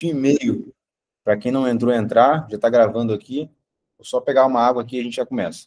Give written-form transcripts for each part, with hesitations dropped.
E meio. Para quem não entrou, entrar, já está gravando aqui. Vou só pegar uma água aqui e a gente já começa.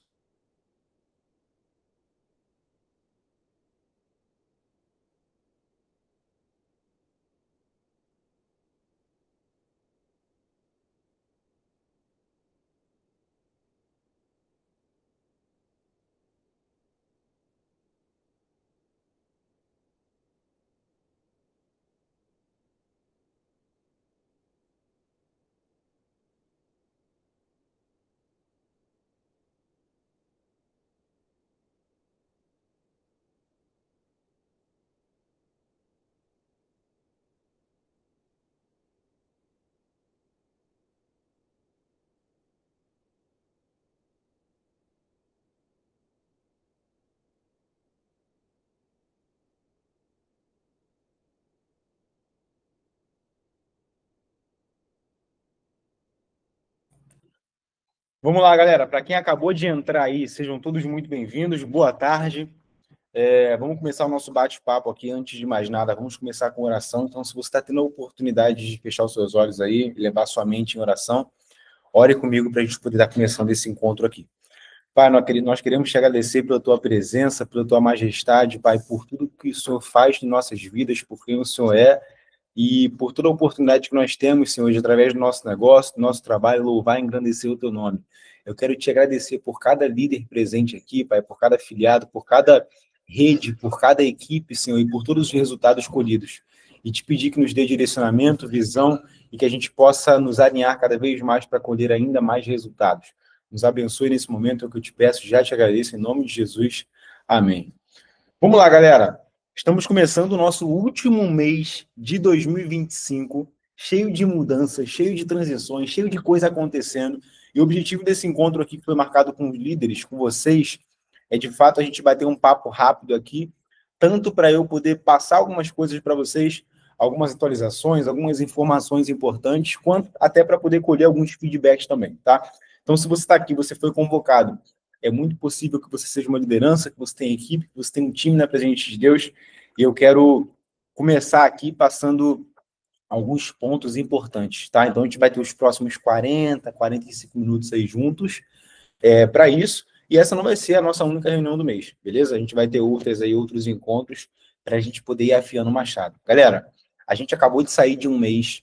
Vamos lá, galera. Para quem acabou de entrar aí, sejam todos muito bem-vindos. Boa tarde. Vamos começar o nosso bate-papo aqui. Antes de mais nada, vamos começar com oração. Então, se você está tendo a oportunidade de fechar os seus olhos aí, levar sua mente em oração, ore comigo para a gente poder estar começando esse encontro aqui. Pai, nós queremos te agradecer pela tua presença, pela tua majestade, Pai, por tudo que o Senhor faz em nossas vidas, por quem o Senhor é e por toda a oportunidade que nós temos, Senhor, de através do nosso negócio, do nosso trabalho, louvar e engrandecer o teu nome. Eu quero te agradecer por cada líder presente aqui, Pai, por cada afiliado, por cada rede, por cada equipe, Senhor, e por todos os resultados colhidos. E te pedir que nos dê direcionamento, visão e que a gente possa nos alinhar cada vez mais para colher ainda mais resultados. Nos abençoe nesse momento, é o que eu te peço, já te agradeço, em nome de Jesus. Amém. Vamos lá, galera. Estamos começando o nosso último mês de 2025, cheio de mudanças, cheio de transições, cheio de coisa acontecendo. E o objetivo desse encontro aqui, que foi marcado com os líderes, com vocês, é de fato a gente bater um papo rápido aqui, tanto para eu poder passar algumas coisas para vocês, algumas atualizações, algumas informações importantes, quanto até para poder colher alguns feedbacks também, tá? Então, se você está aqui, você foi convocado, é muito possível que você seja uma liderança, que você tenha equipe, que você tenha um time na presença de Deus. E eu quero começar aqui passando alguns pontos importantes, tá? Então, a gente vai ter os próximos 45 minutos aí juntos para isso. E essa não vai ser a nossa única reunião do mês, beleza? A gente vai ter outros encontros para a gente poder ir afiando o machado. Galera, a gente acabou de sair de um mês,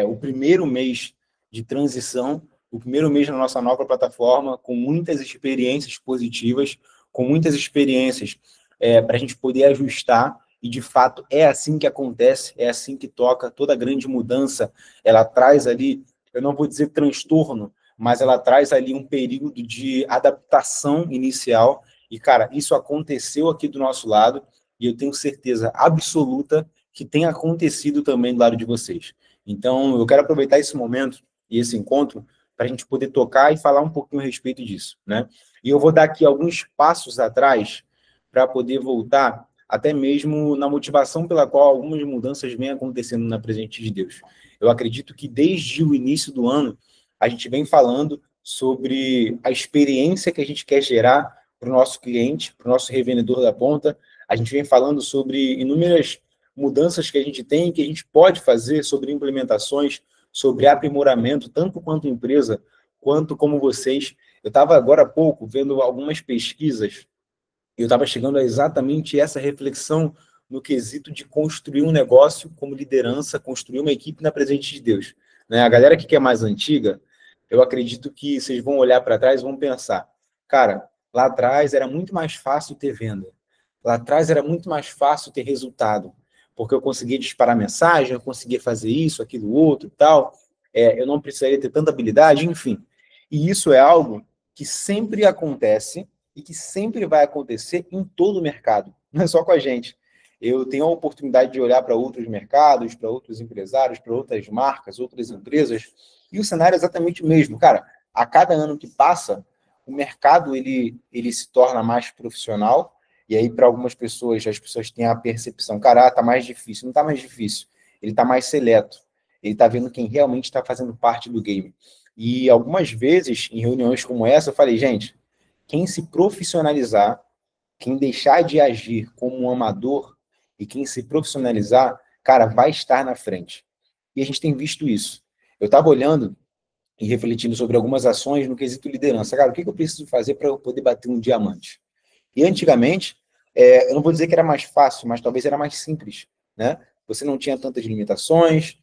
o primeiro mês de transição, o primeiro mês na nossa nova plataforma, com muitas experiências positivas, com muitas experiências para a gente poder ajustar, e de fato é assim que acontece, é assim que toca. Toda grande mudança, ela traz ali, eu não vou dizer transtorno, mas ela traz ali um período de adaptação inicial. E, cara, isso aconteceu aqui do nosso lado, e eu tenho certeza absoluta que tem acontecido também do lado de vocês. Então, eu quero aproveitar esse momento e esse encontro para a gente poder tocar e falar um pouquinho a respeito disso, né? E eu vou dar aqui alguns passos atrás para poder voltar até mesmo na motivação pela qual algumas mudanças vêm acontecendo na presença de Deus. Eu acredito que desde o início do ano, a gente vem falando sobre a experiência que a gente quer gerar para o nosso cliente, para o nosso revendedor da ponta. A gente vem falando sobre inúmeras mudanças que a gente tem, que a gente pode fazer, sobre implementações, sobre aprimoramento, tanto quanto empresa, quanto como vocês. Eu estava agora há pouco vendo algumas pesquisas e eu estava chegando a exatamente essa reflexão no quesito de construir um negócio como liderança, construir uma equipe na presença de Deus. Né? A galera que é mais antiga, eu acredito que vocês vão olhar para trás e vão pensar, cara, lá atrás era muito mais fácil ter venda. Lá atrás era muito mais fácil ter resultado, porque eu conseguia disparar mensagem, eu conseguia fazer isso, aquilo, outro e tal, eu não precisaria ter tanta habilidade, enfim. E isso é algo que sempre acontece e que sempre vai acontecer em todo o mercado, não é só com a gente. Eu tenho a oportunidade de olhar para outros mercados, para outros empresários, para outras marcas, outras empresas, e o cenário é exatamente o mesmo. Cara, a cada ano que passa, o mercado ele se torna mais profissional, e aí para algumas pessoas, as pessoas têm a percepção, cara, está mais difícil. Não está mais difícil, ele está mais seleto, ele está vendo quem realmente está fazendo parte do game. E algumas vezes, em reuniões como essa, eu falei, gente, quem se profissionalizar, quem deixar de agir como um amador e quem se profissionalizar, cara, vai estar na frente. E a gente tem visto isso. Eu estava olhando e refletindo sobre algumas ações no quesito liderança. Cara, o que eu preciso fazer para eu poder bater um diamante? E antigamente, eu não vou dizer que era mais fácil, mas talvez era mais simples, né? Você não tinha tantas limitações,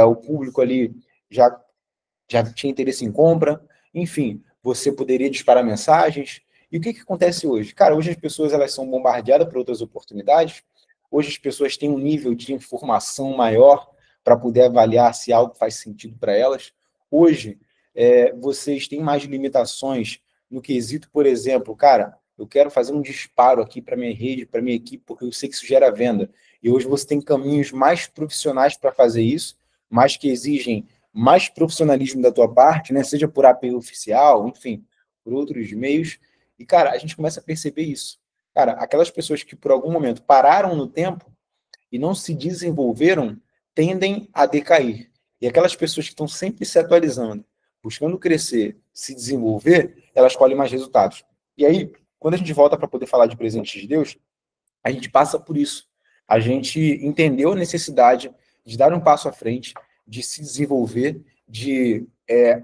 o público ali já, já tinha interesse em compra, enfim, você poderia disparar mensagens. E o que acontece hoje? Cara, hoje as pessoas elas são bombardeadas por outras oportunidades, hoje as pessoas têm um nível de informação maior para poder avaliar se algo faz sentido para elas. Hoje, vocês têm mais limitações no quesito, por exemplo, cara, eu quero fazer um disparo aqui para minha rede, para minha equipe, porque eu sei que isso gera venda. E hoje você tem caminhos mais profissionais para fazer isso, mas que exigem mais profissionalismo da tua parte, né? Seja por API oficial, enfim, por outros meios. E, cara, a gente começa a perceber isso. Cara, aquelas pessoas que por algum momento pararam no tempo e não se desenvolveram, tendem a decair. E aquelas pessoas que estão sempre se atualizando, buscando crescer, se desenvolver, elas colhem mais resultados. E aí, quando a gente volta para poder falar de presente de Deus, a gente passa por isso. A gente entendeu a necessidade de dar um passo à frente, de se desenvolver, de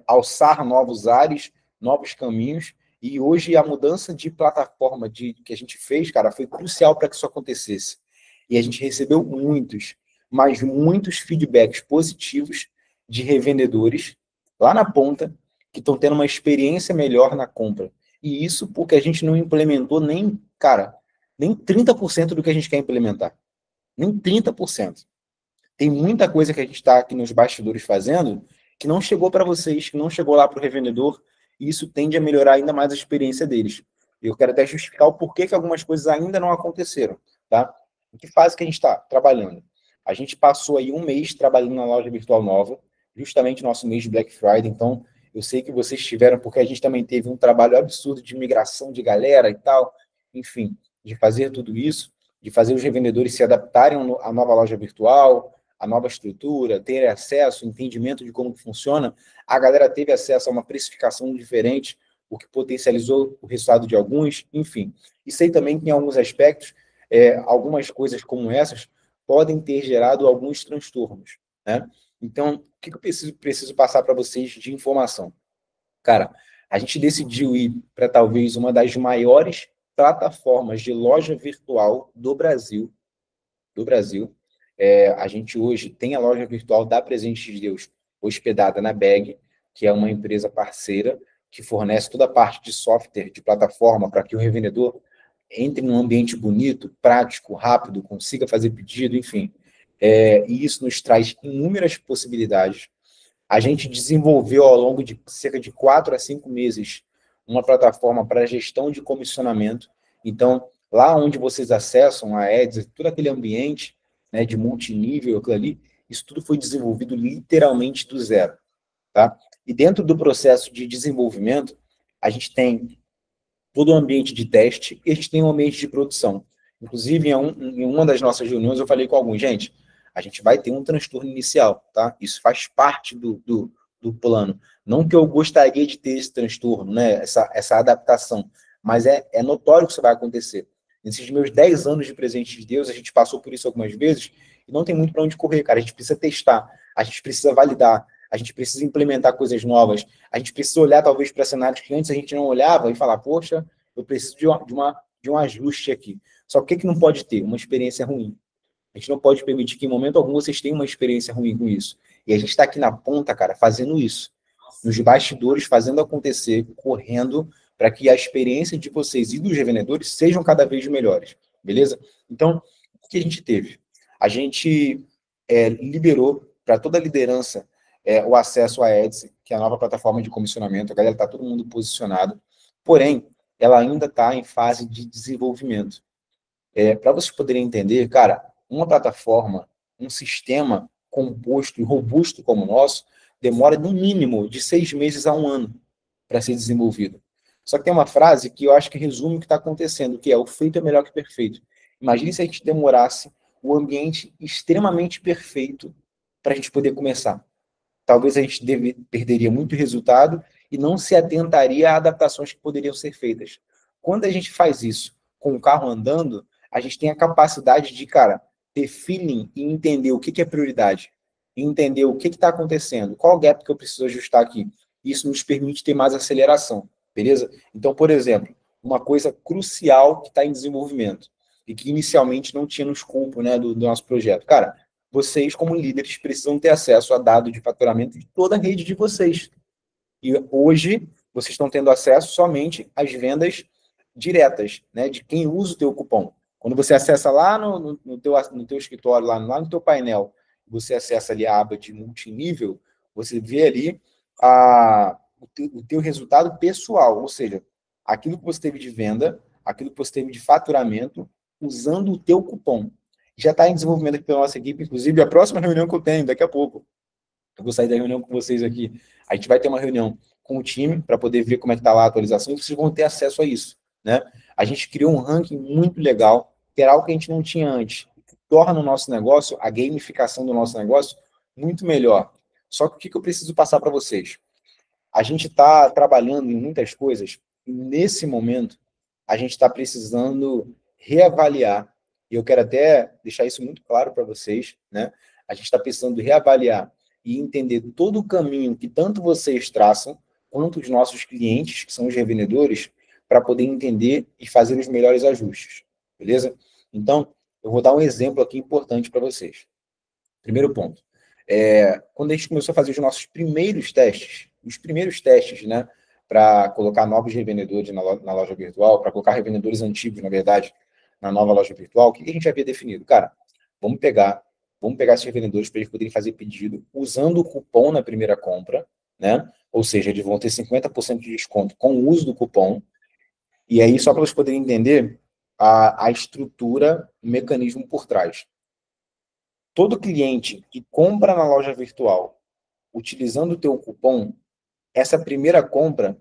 alçar novos ares, novos caminhos. E hoje a mudança de plataforma que a gente fez, cara, foi crucial para que isso acontecesse. E a gente recebeu muitos, mas muitos feedbacks positivos de revendedores lá na ponta que estão tendo uma experiência melhor na compra. E isso porque a gente não implementou nem, cara, nem 30% do que a gente quer implementar. Nem 30%. Tem muita coisa que a gente está aqui nos bastidores fazendo que não chegou para vocês, que não chegou lá para o revendedor, e isso tende a melhorar ainda mais a experiência deles. Eu quero até justificar o porquê que algumas coisas ainda não aconteceram, tá? Em que fase que a gente está trabalhando? A gente passou aí um mês trabalhando na loja virtual nova, justamente nosso mês de Black Friday, então eu sei que vocês tiveram, porque a gente também teve um trabalho absurdo de migração de galera e tal, enfim, de fazer tudo isso, de fazer os revendedores se adaptarem à nova loja virtual, a nova estrutura, ter acesso, entendimento de como funciona, a galera teve acesso a uma precificação diferente, o que potencializou o resultado de alguns, enfim. E sei também que em alguns aspectos, algumas coisas como essas podem ter gerado alguns transtornos, né? Então, o que eu preciso passar para vocês de informação? Cara, a gente decidiu ir para talvez uma das maiores plataformas de loja virtual do Brasil. A gente hoje tem a loja virtual da Presente de Deus hospedada na Bag, que é uma empresa parceira que fornece toda a parte de software, de plataforma, para que o revendedor entre num ambiente bonito, prático, rápido, consiga fazer pedido, enfim. E isso nos traz inúmeras possibilidades. A gente desenvolveu ao longo de cerca de 4 a 5 meses uma plataforma para gestão de comissionamento. Então, lá onde vocês acessam a Ads, todo aquele ambiente, né, de multinível, aquilo ali, isso tudo foi desenvolvido literalmente do zero, tá? E dentro do processo de desenvolvimento, a gente tem todo o ambiente de teste e a gente tem um ambiente de produção. Inclusive, em uma das nossas reuniões, eu falei com alguns, gente, a gente vai ter um transtorno inicial, tá? Isso faz parte do plano. Não que eu gostaria de ter esse transtorno, né? Essa adaptação, mas é notório que isso vai acontecer. Nesses meus 10 anos de presente de Deus, a gente passou por isso algumas vezes e não tem muito para onde correr, cara. A gente precisa testar, a gente precisa validar, a gente precisa implementar coisas novas, a gente precisa olhar talvez para cenários que antes a gente não olhava e falar, poxa, eu preciso de um ajuste aqui. Só que o que não pode ter? Uma experiência ruim. A gente não pode permitir que em momento algum vocês tenham uma experiência ruim com isso. E a gente está aqui na ponta, cara, fazendo isso. Nos bastidores, fazendo acontecer, correndo, para que a experiência de vocês e dos revendedores sejam cada vez melhores. Beleza? Então, o que a gente teve? A gente liberou para toda a liderança o acesso à Etsy, que é a nova plataforma de comissionamento. A galera está todo mundo posicionado. Porém, ela ainda está em fase de desenvolvimento. Para vocês poderem entender, cara, uma plataforma, um sistema composto e robusto como o nosso, demora no mínimo de 6 meses a 1 ano para ser desenvolvido. Só que tem uma frase que eu acho que resume o que está acontecendo, que é o feito é melhor que o perfeito. Imagine se a gente demorasse o ambiente extremamente perfeito para a gente poder começar. Talvez a gente perderia muito resultado e não se atentaria a adaptações que poderiam ser feitas. Quando a gente faz isso com o carro andando, a gente tem a capacidade de, cara, ter feeling e entender o que é prioridade. e entender o que está acontecendo, qual gap que eu preciso ajustar aqui. Isso nos permite ter mais aceleração, beleza? Então, por exemplo, uma coisa crucial que está em desenvolvimento e que inicialmente não tinha no escopo, né, do nosso projeto. Cara, vocês, como líderes, precisam ter acesso a dados de faturamento de toda a rede de vocês. E hoje, vocês estão tendo acesso somente às vendas diretas, né, de quem usa o teu cupom. Quando você acessa lá no teu escritório, lá no teu painel, você acessa ali a aba de multinível, você vê ali o teu resultado pessoal, ou seja, aquilo que você teve de venda, aquilo que você teve de faturamento, usando o teu cupom. Já está em desenvolvimento aqui pela nossa equipe, inclusive a próxima reunião que eu tenho daqui a pouco. Eu vou sair da reunião com vocês aqui. A gente vai ter uma reunião com o time para poder ver como é que está lá a atualização e vocês vão ter acesso a isso, né? A gente criou um ranking muito legal, que era algo que a gente não tinha antes. Torna o nosso negócio, a gamificação do nosso negócio, muito melhor. Só que o que eu preciso passar para vocês? A gente está trabalhando em muitas coisas e nesse momento a gente está precisando reavaliar, e eu quero até deixar isso muito claro para vocês, né? A gente está precisando reavaliar e entender todo o caminho que tanto vocês traçam, quanto os nossos clientes, que são os revendedores, para poder entender e fazer os melhores ajustes, beleza? Então, eu vou dar um exemplo aqui importante para vocês. Primeiro ponto. Quando a gente começou a fazer os primeiros testes, né, para colocar novos revendedores na loja virtual, para colocar revendedores antigos, na verdade, na nova loja virtual, o que a gente havia definido? Cara, vamos pegar esses revendedores para eles poderem fazer pedido usando o cupom na primeira compra, né? Ou seja, eles vão ter 50% de desconto com o uso do cupom. E aí, só para eles poderem entender a estrutura, o mecanismo por trás. Todo cliente que compra na loja virtual utilizando o teu cupom, essa primeira compra,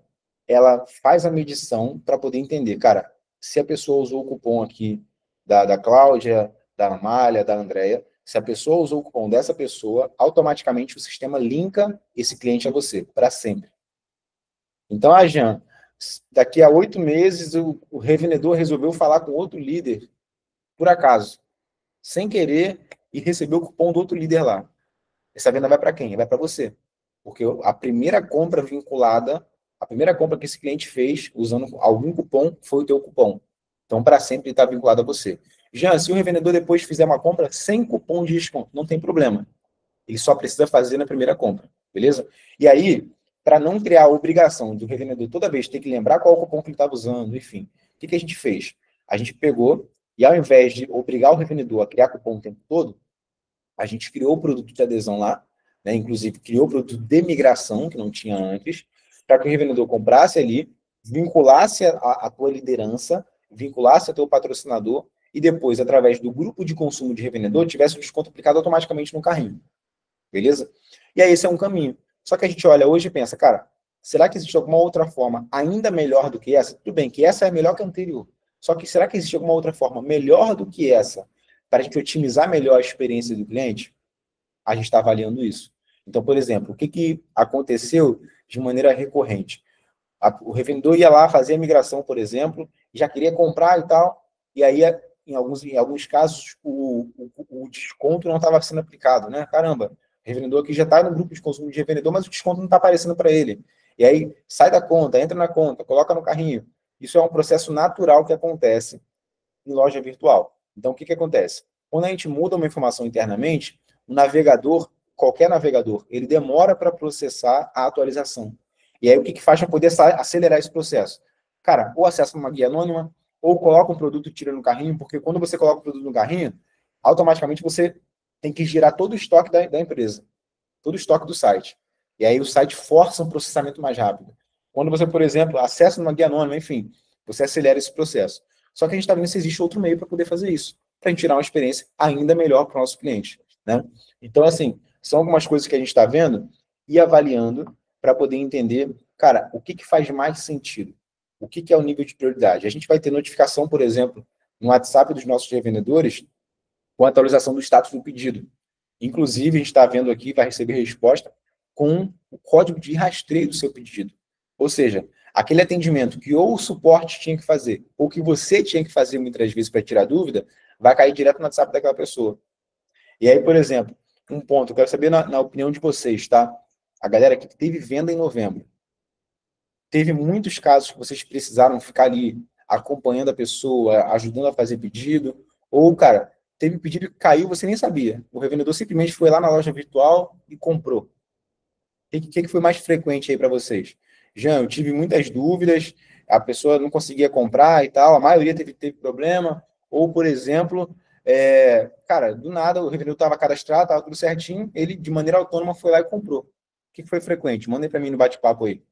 ela faz a medição para poder entender, cara, se a pessoa usou o cupom aqui da Cláudia, da Amália, da Andréia, se a pessoa usou o cupom dessa pessoa, automaticamente o sistema linka esse cliente a você, para sempre. Então, Jean, daqui a 8 meses, o revendedor resolveu falar com outro líder, por acaso, sem querer, e recebeu o cupom do outro líder lá. Essa venda vai para quem? Vai para você. Porque a primeira compra que esse cliente fez usando algum cupom foi o teu cupom. Então, para sempre, ele está vinculado a você. Já, se o revendedor depois fizer uma compra sem cupom de desconto, não tem problema. Ele só precisa fazer na primeira compra, beleza? E aí, para não criar a obrigação do revendedor toda vez ter que lembrar qual o cupom que ele estava usando, enfim, o que a gente fez? A gente pegou e, ao invés de obrigar o revendedor a criar cupom o tempo todo, a gente criou o produto de adesão lá, né? Inclusive criou o produto de migração, que não tinha antes, para que o revendedor comprasse ali, vinculasse a tua liderança, vinculasse a teu patrocinador, e depois, através do grupo de consumo de revendedor, tivesse o desconto aplicado automaticamente no carrinho. Beleza? E aí esse é um caminho. Só que a gente olha hoje e pensa, cara, será que existe alguma outra forma ainda melhor do que essa? Tudo bem que essa é melhor que a anterior. Só que será que existe alguma outra forma melhor do que essa para a gente otimizar melhor a experiência do cliente? A gente está avaliando isso. Então, por exemplo, o que aconteceu de maneira recorrente? O revendedor ia lá fazer a migração, por exemplo, já queria comprar e tal, e aí, em alguns casos, o desconto não estava sendo aplicado, né? Caramba, o revendedor aqui já está no grupo de consumo de revendedor, mas o desconto não está aparecendo para ele. E aí, sai da conta, entra na conta, coloca no carrinho. Isso é um processo natural que acontece em loja virtual. Então, o que acontece? Quando a gente muda uma informação internamente, o navegador, qualquer navegador, ele demora para processar a atualização. E aí, o que faz para poder acelerar esse processo? Cara, ou acessa uma guia anônima, ou coloca um produto e tira no carrinho, porque quando você coloca o produto no carrinho, automaticamente você tem que girar todo o estoque da empresa, todo o estoque do site. E aí o site força um processamento mais rápido. Quando você, por exemplo, acessa uma guia anônima, enfim, você acelera esse processo. Só que a gente está vendo se existe outro meio para poder fazer isso, para a gente tirar uma experiência ainda melhor para o nosso cliente, né? Então, assim, são algumas coisas que a gente está vendo e avaliando para poder entender, cara, o que faz mais sentido? O que é o nível de prioridade? A gente vai ter notificação, por exemplo, no WhatsApp dos nossos revendedores com a atualização do status do pedido. Inclusive, a gente está vendo aqui, vai receber resposta com o código de rastreio do seu pedido. Ou seja, aquele atendimento que ou o suporte tinha que fazer, ou que você tinha que fazer muitas vezes para tirar dúvida, vai cair direto no WhatsApp daquela pessoa. E aí, por exemplo, um ponto, eu quero saber na opinião de vocês, tá? A galera que teve venda em novembro. Teve muitos casos que vocês precisaram ficar ali acompanhando a pessoa, ajudando a fazer pedido, ou, cara, teve pedido que caiu, você nem sabia. O revendedor simplesmente foi lá na loja virtual e comprou. O que foi mais frequente aí para vocês? Jean, eu tive muitas dúvidas, a pessoa não conseguia comprar e tal, a maioria teve problema, ou, por exemplo, cara, do nada o revendedor estava cadastrado, estava tudo certinho, ele, de maneira autônoma, foi lá e comprou. O que foi frequente? Mandem para mim no bate-papo aí.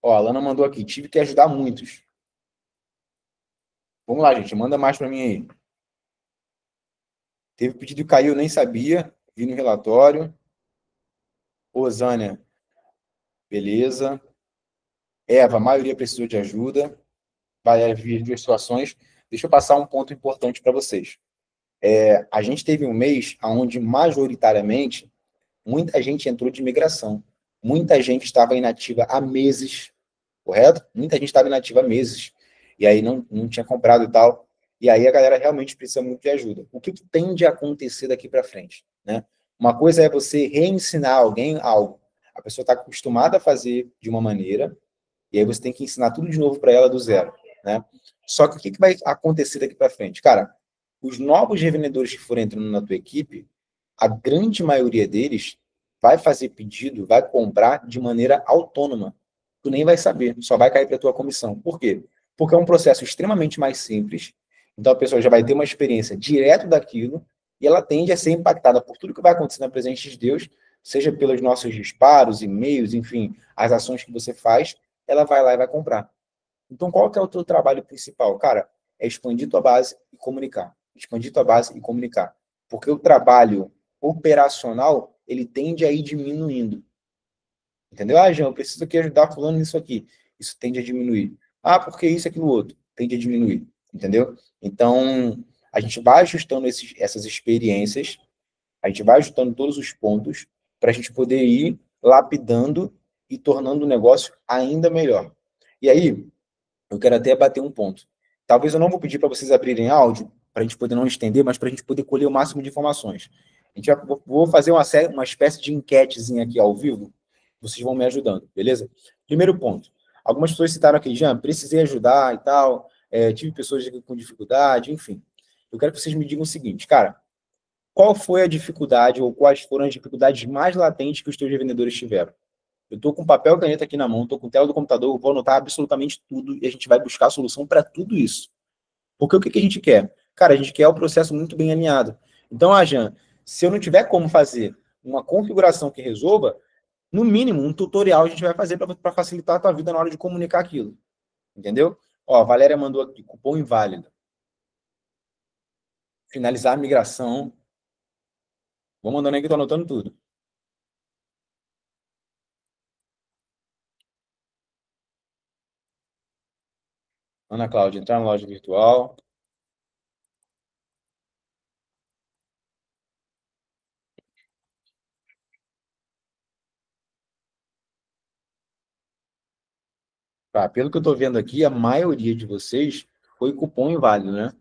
Ó, a Lana mandou aqui, tive que ajudar muitos. Vamos lá, gente, manda mais para mim aí. Teve pedido que caiu, nem sabia, vi no relatório. Rosânia, beleza. Eva, a maioria precisou de ajuda. Valéria, vi as duas situações. Deixa eu passar um ponto importante para vocês. A gente teve um mês onde, majoritariamente, muita gente entrou de migração. Muita gente estava inativa há meses, correto? Muita gente estava inativa há meses. E aí não tinha comprado e tal. E aí a galera realmente precisa muito de ajuda. O que tende a acontecer daqui para frente? Né? Uma coisa é você reensinar alguém algo. A pessoa está acostumada a fazer de uma maneira, e aí você tem que ensinar tudo de novo para ela do zero. Né? Só que o que vai acontecer daqui para frente? Cara, os novos revendedores que forem entrando na tua equipe, a grande maioria deles vai fazer pedido, vai comprar de maneira autônoma. Tu nem vai saber, só vai cair para a tua comissão. Por quê? Porque é um processo extremamente mais simples, então a pessoa já vai ter uma experiência direto daquilo e ela tende a ser impactada por tudo que vai acontecer na presença de Deus, seja pelos nossos disparos, e-mails, enfim, as ações que você faz, ela vai lá e vai comprar. Então, qual que é o teu trabalho principal? Cara, é expandir tua base e comunicar. Expandir tua base e comunicar. Porque o trabalho operacional, ele tende a ir diminuindo. Entendeu? Ah, Jean, eu preciso aqui ajudar fulano nisso aqui. Isso tende a diminuir. Ah, porque isso, aquilo, outro. Tende a diminuir. Entendeu? Então, a gente vai ajustando essas experiências, a gente vai ajustando todos os pontos para a gente poder ir lapidando e tornando o negócio ainda melhor. E aí, eu quero até bater um ponto. Talvez eu não vou pedir para vocês abrirem áudio, para a gente poder não estender, mas para a gente poder colher o máximo de informações. Vou fazer uma espécie de enquetezinha aqui ao vivo, vocês vão me ajudando, beleza? Primeiro ponto. Algumas pessoas citaram aqui, Jean, precisei ajudar e tal, tive pessoas com dificuldade, enfim. Eu quero que vocês me digam o seguinte, cara, qual foi a dificuldade ou quais foram as dificuldades mais latentes que os teus revendedores tiveram? Eu estou com papel e caneta aqui na mão, estou com tela do computador, vou anotar absolutamente tudo e a gente vai buscar a solução para tudo isso. Porque o que a gente quer? Cara, a gente quer o processo muito bem alinhado. Então, Jean, se eu não tiver como fazer uma configuração que resolva, no mínimo, um tutorial a gente vai fazer para facilitar a tua vida na hora de comunicar aquilo. Entendeu? Ó, a Valéria mandou aqui, cupom inválido. Finalizar a migração. Vou mandando aí que eu estou anotando tudo. Ana Cláudia, entrar na loja virtual. Tá, pelo que eu estou vendo aqui, a maioria de vocês foi cupom inválido, né?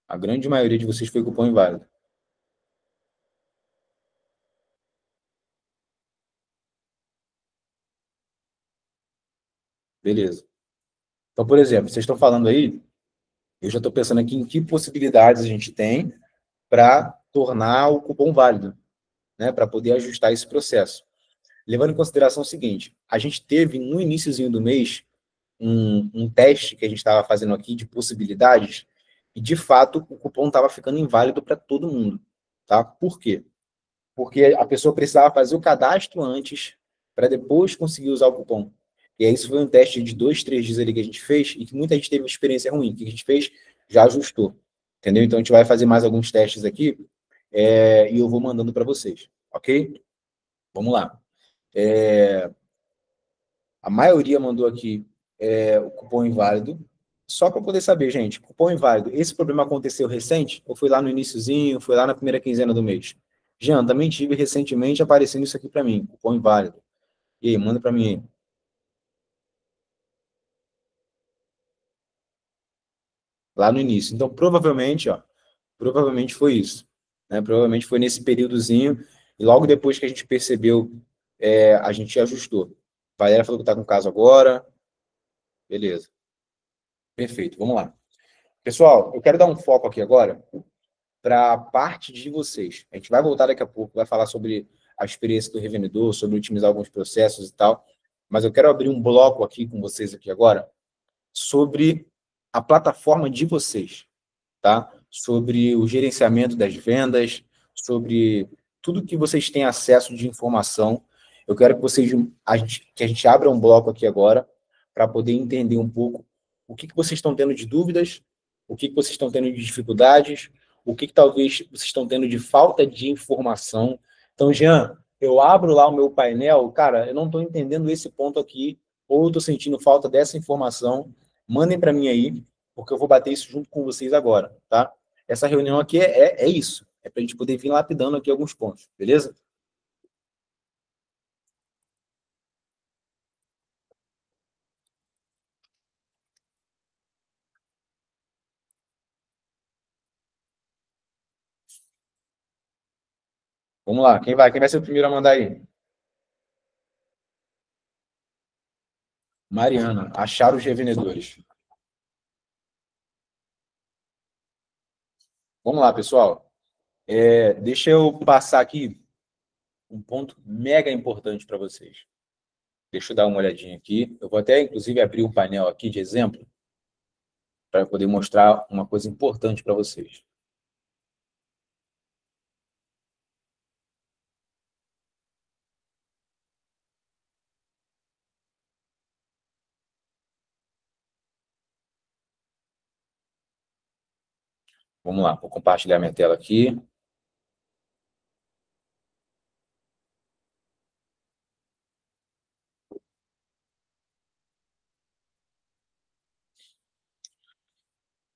A grande maioria de vocês foi cupom inválido. Beleza. Então, por exemplo, vocês estão falando aí, eu já estou pensando aqui em que possibilidades a gente tem para tornar o cupom válido, né? Para poder ajustar esse processo. Levando em consideração o seguinte, a gente teve no iniciozinho do mês um teste que a gente estava fazendo aqui de possibilidades e, de fato, o cupom estava ficando inválido para todo mundo. Tá? Por quê? Porque a pessoa precisava fazer o cadastro antes para depois conseguir usar o cupom. E aí isso foi um teste de 2, 3 dias ali que a gente fez e que muita gente teve uma experiência ruim. O que a gente fez? Já ajustou. Entendeu? Então a gente vai fazer mais alguns testes aqui e eu vou mandando para vocês. Ok? Vamos lá. A maioria mandou aqui o cupom inválido. Só para poder saber, gente, cupom inválido. Esse problema aconteceu recente? Ou foi lá no iniciozinho? Foi lá na primeira quinzena do mês? Jean, também tive recentemente aparecendo isso aqui para mim, cupom inválido. E aí, manda para mim aí. lá no início. Então, provavelmente, ó, provavelmente foi isso, né? Provavelmente foi nesse períodozinho, e logo depois que a gente percebeu, a gente ajustou. Valéria falou que está com caso agora. Beleza. Perfeito, vamos lá. Pessoal, eu quero dar um foco aqui agora para a parte de vocês. A gente vai voltar daqui a pouco, vai falar sobre a experiência do revendedor, sobre otimizar alguns processos e tal, mas eu quero abrir um bloco aqui com vocês aqui agora sobre a plataforma de vocês, tá? Sobre o gerenciamento das vendas, sobre tudo que vocês têm acesso de informação. Eu quero que que a gente abra um bloco aqui agora para poder entender um pouco o que vocês estão tendo de dúvidas, o que vocês estão tendo de dificuldades, o que talvez vocês estão tendo de falta de informação. Então, Jean, eu abro lá o meu painel, cara, eu não estou entendendo esse ponto aqui, ou eu estou sentindo falta dessa informação, mandem para mim aí, porque eu vou bater isso junto com vocês agora, tá? Essa reunião aqui é isso, é para a gente poder vir lapidando aqui alguns pontos, beleza? Vamos lá, quem vai? Quem vai ser o primeiro a mandar aí? Mariana, achar os revendedores. Vamos lá, pessoal. Deixa eu passar aqui um ponto mega importante para vocês. Deixa eu dar uma olhadinha aqui. Eu vou até, inclusive, abrir um painel aqui de exemplo para poder mostrar uma coisa importante para vocês. Vamos lá, vou compartilhar minha tela aqui.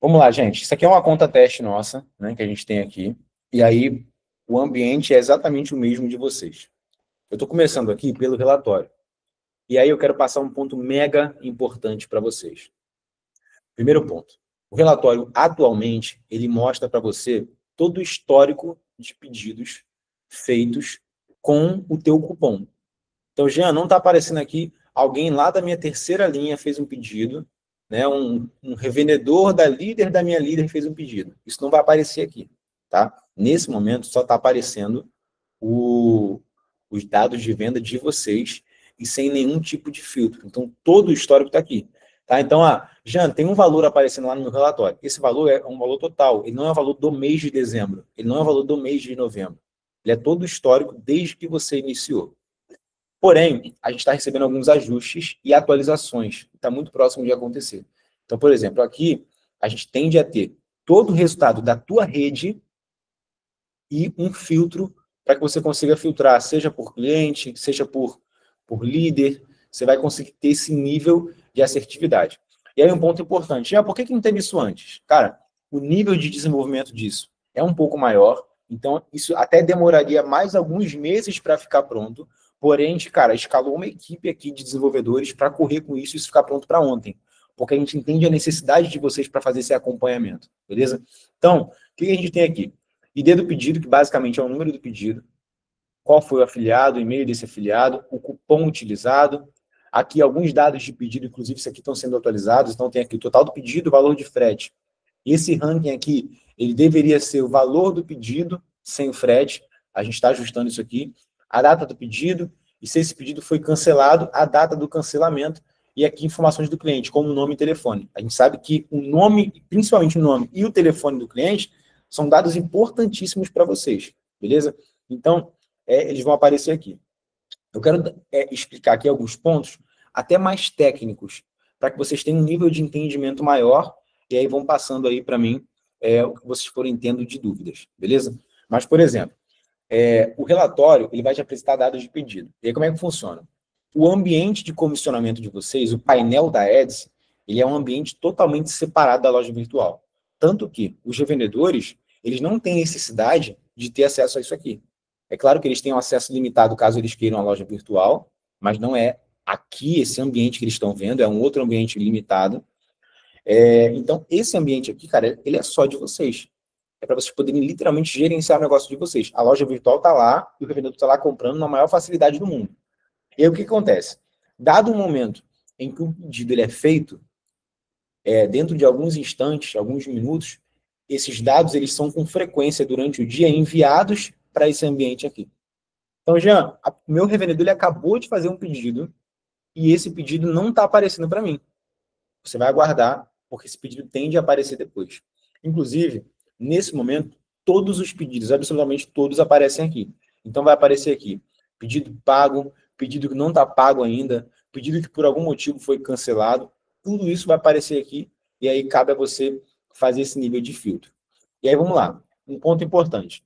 Vamos lá, gente. Isso aqui é uma conta teste nossa, né, que a gente tem aqui. E aí, o ambiente é exatamente o mesmo de vocês. Eu estou começando aqui pelo relatório. E aí eu quero passar um ponto mega importante para vocês. Primeiro ponto. O relatório, atualmente, ele mostra para você todo o histórico de pedidos feitos com o teu cupom. Então, Jean, não está aparecendo aqui, alguém lá da minha terceira linha fez um pedido, né? Um revendedor da líder da minha líder fez um pedido. Isso não vai aparecer aqui, tá? Nesse momento, só está aparecendo os dados de venda de vocês e sem nenhum tipo de filtro. Então, todo o histórico está aqui. Tá? Então, Jean, tem um valor aparecendo lá no meu relatório. Esse valor é um valor total. Ele não é o valor do mês de dezembro. Ele não é o valor do mês de novembro. Ele é todo o histórico desde que você iniciou. Porém, a gente está recebendo alguns ajustes e atualizações. Está muito próximo de acontecer. Então, por exemplo, aqui a gente tende a ter todo o resultado da tua rede e um filtro para que você consiga filtrar, seja por cliente, seja por líder, você vai conseguir ter esse nível de assertividade. E aí um ponto importante, por que não teve isso antes? Cara, o nível de desenvolvimento disso é um pouco maior, então isso até demoraria mais alguns meses para ficar pronto, porém, a gente, cara, escalou uma equipe aqui de desenvolvedores para correr com isso e isso ficar pronto para ontem, porque a gente entende a necessidade de vocês para fazer esse acompanhamento, beleza? Então, o que a gente tem aqui? ID do pedido, que basicamente é o número do pedido, qual foi o afiliado, o e-mail desse afiliado, o cupom utilizado. Aqui alguns dados de pedido, inclusive isso aqui estão sendo atualizados, então tem aqui o total do pedido, o valor de frete. E esse ranking aqui, ele deveria ser o valor do pedido sem o frete, a gente está ajustando isso aqui, a data do pedido, e se esse pedido foi cancelado, a data do cancelamento, e aqui informações do cliente, como nome e telefone. A gente sabe que o nome, principalmente o nome e o telefone do cliente, são dados importantíssimos para vocês, beleza? Então, eles vão aparecer aqui. Eu quero explicar aqui alguns pontos, até mais técnicos, para que vocês tenham um nível de entendimento maior, e aí vão passando aí para mim o que vocês forem tendo de dúvidas, beleza? Mas, por exemplo, o relatório ele vai te apresentar dados de pedido. E aí como é que funciona? O ambiente de comissionamento de vocês, o painel da Ads, ele é um ambiente totalmente separado da loja virtual. Tanto que os revendedores, eles não têm necessidade de ter acesso a isso aqui. É claro que eles têm um acesso limitado caso eles queiram a loja virtual, mas não é aqui esse ambiente que eles estão vendo, é um outro ambiente limitado. Então, esse ambiente aqui, cara, ele é só de vocês. É para vocês poderem literalmente gerenciar o negócio de vocês. A loja virtual está lá e o revendedor está lá comprando na maior facilidade do mundo. E aí o que acontece? Dado o momento em que o pedido ele é feito, dentro de alguns instantes, alguns minutos, esses dados eles são com frequência durante o dia enviados para esse ambiente aqui. Então, Jean, o meu revendedor ele acabou de fazer um pedido e esse pedido não está aparecendo para mim. Você vai aguardar, porque esse pedido tende a aparecer depois. Inclusive, nesse momento, todos os pedidos, absolutamente todos, aparecem aqui. Então, vai aparecer aqui pedido pago, pedido que não está pago ainda, pedido que por algum motivo foi cancelado. Tudo isso vai aparecer aqui e aí cabe a você fazer esse nível de filtro. E aí, vamos lá. Um ponto importante.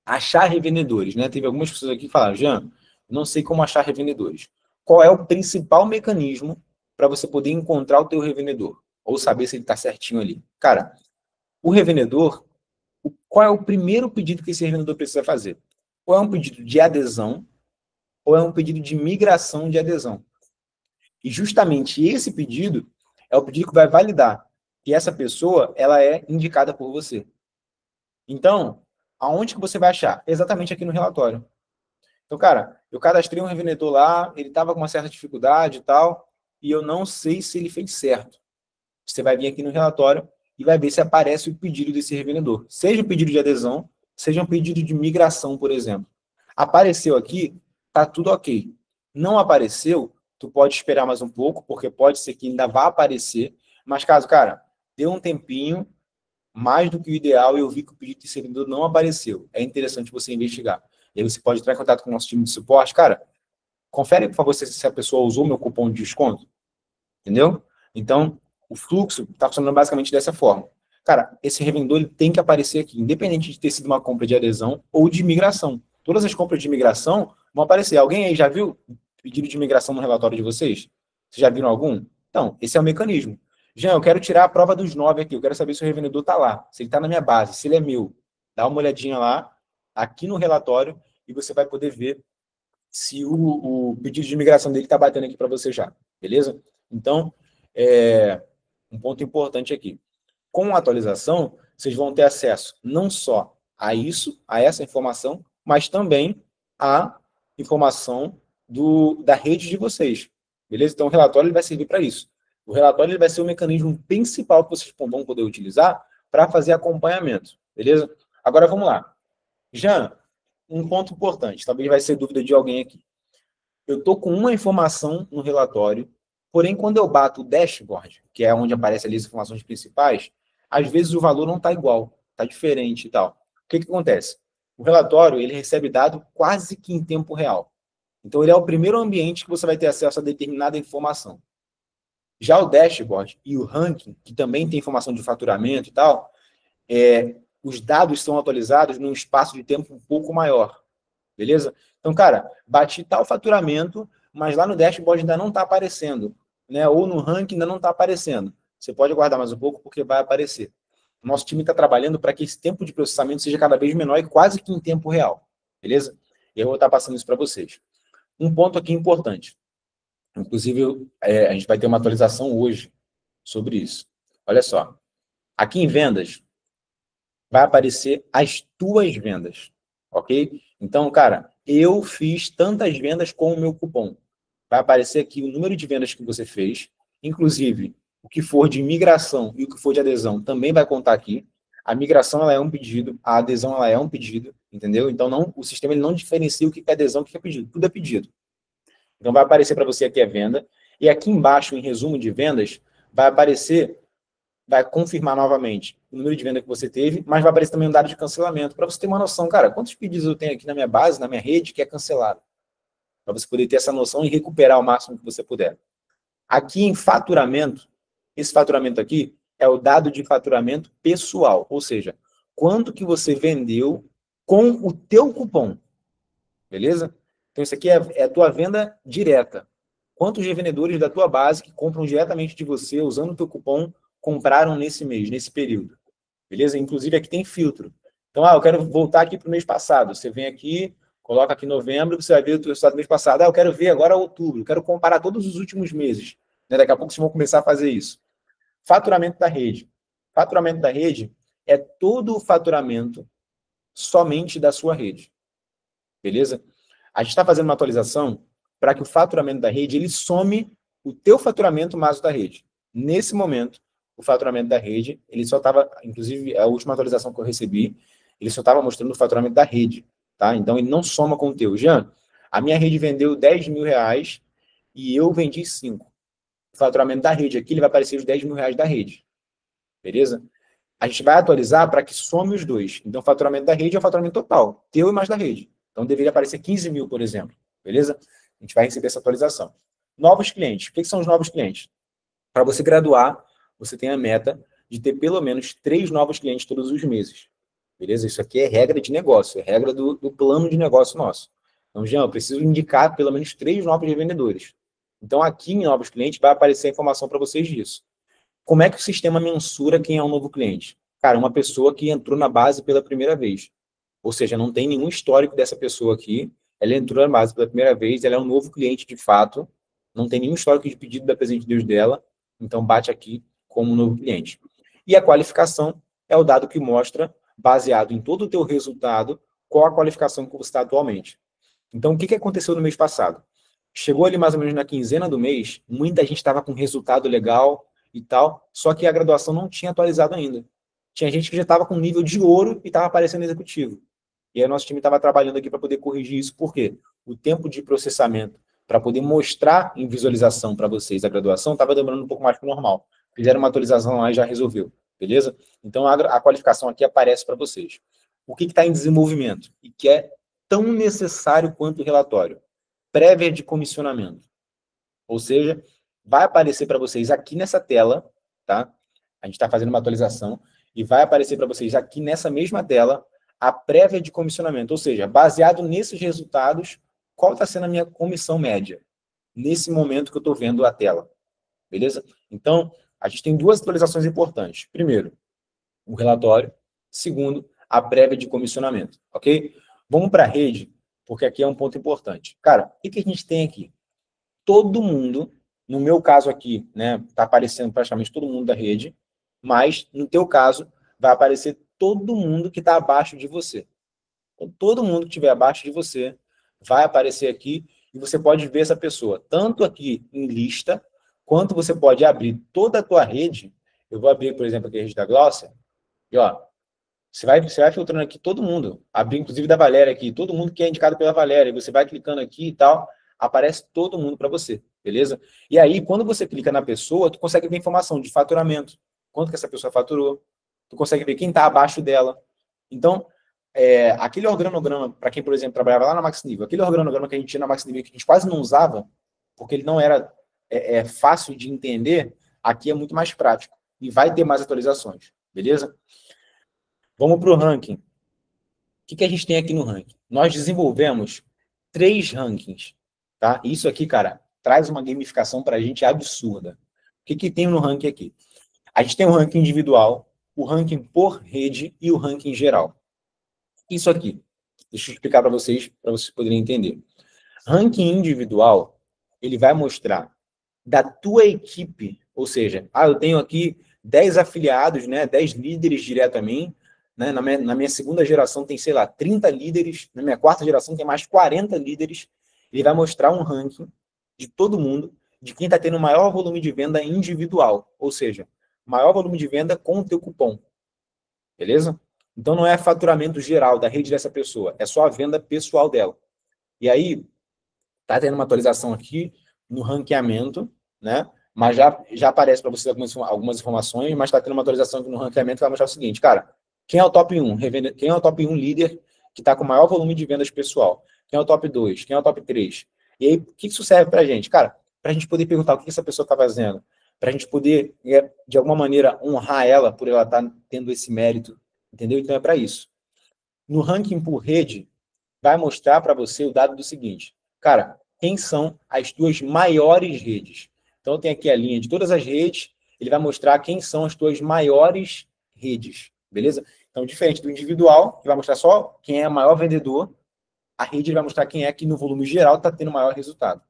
Achar revendedores, né? Teve algumas pessoas aqui que falaram, Jean, não sei como achar revendedores. Qual é o principal mecanismo para você poder encontrar o teu revendedor? Ou saber se ele está certinho ali? Cara, o revendedor, qual é o primeiro pedido que esse revendedor precisa fazer? Ou é um pedido de adesão, ou é um pedido de migração de adesão. E justamente esse pedido é o pedido que vai validar que essa pessoa ela é indicada por você. Então, aonde que você vai achar? Exatamente aqui no relatório. Então, cara, eu cadastrei um revendedor lá, ele estava com uma certa dificuldade e tal, e eu não sei se ele fez certo. Você vai vir aqui no relatório e vai ver se aparece o pedido desse revendedor. Seja um pedido de adesão, seja um pedido de migração, por exemplo. Apareceu aqui, tá tudo ok. Não apareceu, tu pode esperar mais um pouco, porque pode ser que ainda vá aparecer, mas caso, cara, deu um tempinho, mais do que o ideal, e eu vi que o pedido desse revendedor não apareceu. É interessante você investigar. E aí você pode entrar em contato com o nosso time de suporte. Cara, confere, por favor, se a pessoa usou meu cupom de desconto. Entendeu? Então, o fluxo está funcionando basicamente dessa forma. Cara, esse revendedor ele tem que aparecer aqui, independente de ter sido uma compra de adesão ou de migração. Todas as compras de migração vão aparecer. Alguém aí já viu pedido de migração no relatório de vocês? Vocês já viram algum? Então, esse é o mecanismo. Jean, eu quero tirar a prova dos 9 aqui. Eu quero saber se o revendedor está lá, se ele está na minha base, se ele é meu. Dá uma olhadinha lá, aqui no relatório, e você vai poder ver se o pedido de migração dele está batendo aqui para você já. Beleza? Então, um ponto importante aqui. Com a atualização, vocês vão ter acesso não só a isso, a essa informação, mas também a informação da rede de vocês. Beleza? Então, o relatório ele vai servir para isso. O relatório ele vai ser o mecanismo principal que vocês vão poder utilizar para fazer acompanhamento. Beleza? Agora, vamos lá. Jean, um ponto importante, talvez vai ser dúvida de alguém aqui. Eu estou com uma informação no relatório, porém, quando eu bato o dashboard, que é onde aparecem ali as informações principais, às vezes o valor não está igual, está diferente e tal. O que acontece? O relatório ele recebe dado quase que em tempo real. Então, ele é o primeiro ambiente que você vai ter acesso a determinada informação. Já o dashboard e o ranking, que também tem informação de faturamento e tal, os dados são atualizados num espaço de tempo um pouco maior. Beleza? Então, cara, bati tal faturamento, mas lá no dashboard ainda não está aparecendo, né? Ou no ranking ainda não está aparecendo. Você pode aguardar mais um pouco, porque vai aparecer. O nosso time está trabalhando para que esse tempo de processamento seja cada vez menor e quase que em tempo real. Beleza? E eu vou estar passando isso para vocês. Um ponto aqui importante. Inclusive, a gente vai ter uma atualização hoje sobre isso. Olha só. Aqui em vendas, vai aparecer as tuas vendas. Ok? Então, cara, eu fiz tantas vendas com o meu cupom. Vai aparecer aqui o número de vendas que você fez, inclusive o que for de migração e o que for de adesão também vai contar aqui. A migração ela é um pedido, a adesão ela é um pedido, entendeu? Então o sistema ele não diferencia o que é adesão e o que é pedido, tudo é pedido. Então vai aparecer para você aqui a venda, e aqui embaixo, em resumo de vendas, vai aparecer, vai confirmar novamente o número de venda que você teve, mas vai aparecer também um dado de cancelamento, para você ter uma noção, cara, quantos pedidos eu tenho aqui na minha base, na minha rede, que é cancelado. Para você poder ter essa noção e recuperar o máximo que você puder. Aqui em faturamento, esse faturamento aqui é o dado de faturamento pessoal, ou seja, quanto que você vendeu com o teu cupom, beleza? Então isso aqui é a tua venda direta. Quantos revendedores da tua base que compram diretamente de você, usando o teu cupom, compraram nesse mês, nesse período, beleza? Inclusive aqui tem filtro. Então, eu quero voltar aqui para o mês passado. Você vem aqui, coloca aqui novembro, você vai ver o resultado do mês passado. Eu quero ver agora outubro, quero comparar todos os últimos meses. Né? Daqui a pouco vocês vão começar a fazer isso. Faturamento da rede. Faturamento da rede é todo o faturamento somente da sua rede. Beleza? A gente está fazendo uma atualização para que o faturamento da rede ele some o teu faturamento mais o da rede. Nesse momento, o faturamento da rede, ele só estava, inclusive a última atualização que eu recebi, ele só estava mostrando o faturamento da rede, tá? Então ele não soma com o teu. Jean, a minha rede vendeu 10 mil reais e eu vendi 5. O faturamento da rede aqui, ele vai aparecer os 10 mil reais da rede. Beleza? A gente vai atualizar para que some os dois. Então, o faturamento da rede é o faturamento total, teu e mais da rede. Então, deveria aparecer 15 mil, por exemplo. Beleza? A gente vai receber essa atualização. Novos clientes. O que são os novos clientes? Para você graduar, você tem a meta de ter pelo menos 3 novos clientes todos os meses. Beleza? Isso aqui é regra de negócio, é regra do plano de negócio nosso. Então, Jean, eu preciso indicar pelo menos 3 novos revendedores. Então, aqui em novos clientes, vai aparecer a informação para vocês disso. Como é que o sistema mensura quem é um novo cliente? Cara, uma pessoa que entrou na base pela primeira vez. Ou seja, não tem nenhum histórico dessa pessoa aqui. Ela entrou na base pela primeira vez, ela é um novo cliente de fato. Não tem nenhum histórico de pedido da Presente Deus dela. Então, bate aqui como um novo cliente. E a qualificação é o dado que mostra, baseado em todo o teu resultado, qual a qualificação que você está atualmente. Então, o que aconteceu no mês passado? Chegou ali mais ou menos na quinzena do mês, muita gente estava com resultado legal e tal, só que a graduação não tinha atualizado ainda. Tinha gente que já estava com nível de ouro e estava aparecendo executivo. E aí nosso time estava trabalhando aqui para poder corrigir isso, porque o tempo de processamento para poder mostrar em visualização para vocês a graduação estava demorando um pouco mais que o normal. Fizeram uma atualização lá e já resolveu, beleza? Então a qualificação aqui aparece para vocês. O que está em desenvolvimento e que é tão necessário quanto o relatório? Prévia de comissionamento. Ou seja, vai aparecer para vocês aqui nessa tela, tá? A gente está fazendo uma atualização e vai aparecer para vocês aqui nessa mesma tela a prévia de comissionamento. Ou seja, baseado nesses resultados, qual está sendo a minha comissão média nesse momento que eu estou vendo a tela. Beleza? Então, a gente tem 2 atualizações importantes. Primeiro, o relatório. Segundo, a prévia de comissionamento. Ok? Vamos para a rede, porque aqui é um ponto importante. Cara, o que a gente tem aqui? Todo mundo, no meu caso aqui, né, tá aparecendo praticamente todo mundo da rede, mas no teu caso vai aparecer todo mundo que está abaixo de você. Então, todo mundo que estiver abaixo de você vai aparecer aqui e você pode ver essa pessoa, tanto aqui em lista, quanto você pode abrir toda a tua rede. Eu vou abrir, por exemplo, aqui a rede da Glaucia, e ó, você vai filtrando aqui todo mundo, abrir inclusive da Valéria aqui, todo mundo que é indicado pela Valéria, e você vai clicando aqui e tal, aparece todo mundo para você, beleza? E aí, quando você clica na pessoa, tu consegue ver informação de faturamento, quanto que essa pessoa faturou, tu consegue ver quem está abaixo dela. Então, aquele organograma, para quem, por exemplo, trabalhava lá na Max Nível, aquele organograma que a gente tinha na Max Nível, que a gente quase não usava, porque ele não era fácil de entender, aqui é muito mais prático, e vai ter mais atualizações, beleza? Vamos para o ranking. O que a gente tem aqui no ranking? Nós desenvolvemos 3 rankings, tá? Isso aqui, cara, traz uma gamificação para a gente absurda. O que tem no ranking aqui? A gente tem o ranking individual, o ranking por rede e o ranking geral. Isso aqui, deixa eu explicar para vocês poderem entender. Ranking individual, ele vai mostrar da tua equipe, ou seja, eu tenho aqui 10 afiliados, né, 10 líderes direto a mim, né, na minha segunda geração tem, sei lá, 30 líderes, na minha quarta geração tem mais 40 líderes. Ele vai mostrar um ranking de todo mundo, de quem está tendo maior volume de venda individual, ou seja, maior volume de venda com o teu cupom. Beleza? Então não é faturamento geral da rede dessa pessoa, é só a venda pessoal dela. E aí, tá tendo uma atualização aqui no ranqueamento, né? Mas já aparece para vocês algumas informações, mas está tendo uma atualização aqui no ranqueamento que vai mostrar o seguinte, cara, quem é o top 1? Quem é o top 1 líder que está com maior volume de vendas pessoal? Quem é o top 2? Quem é o top 3? E aí, o que isso serve para a gente? Cara, para a gente poder perguntar o que essa pessoa está fazendo, para a gente poder, de alguma maneira, honrar ela por ela estar tendo esse mérito, entendeu? Então é para isso. No ranking por rede, vai mostrar para você o dado do seguinte, cara, quem são as tuas maiores redes? Então tem aqui a linha de todas as redes, ele vai mostrar quem são as tuas maiores redes, beleza? Então, diferente do individual, que vai mostrar só quem é o maior vendedor, a rede vai mostrar quem é que no volume geral está tendo o maior resultado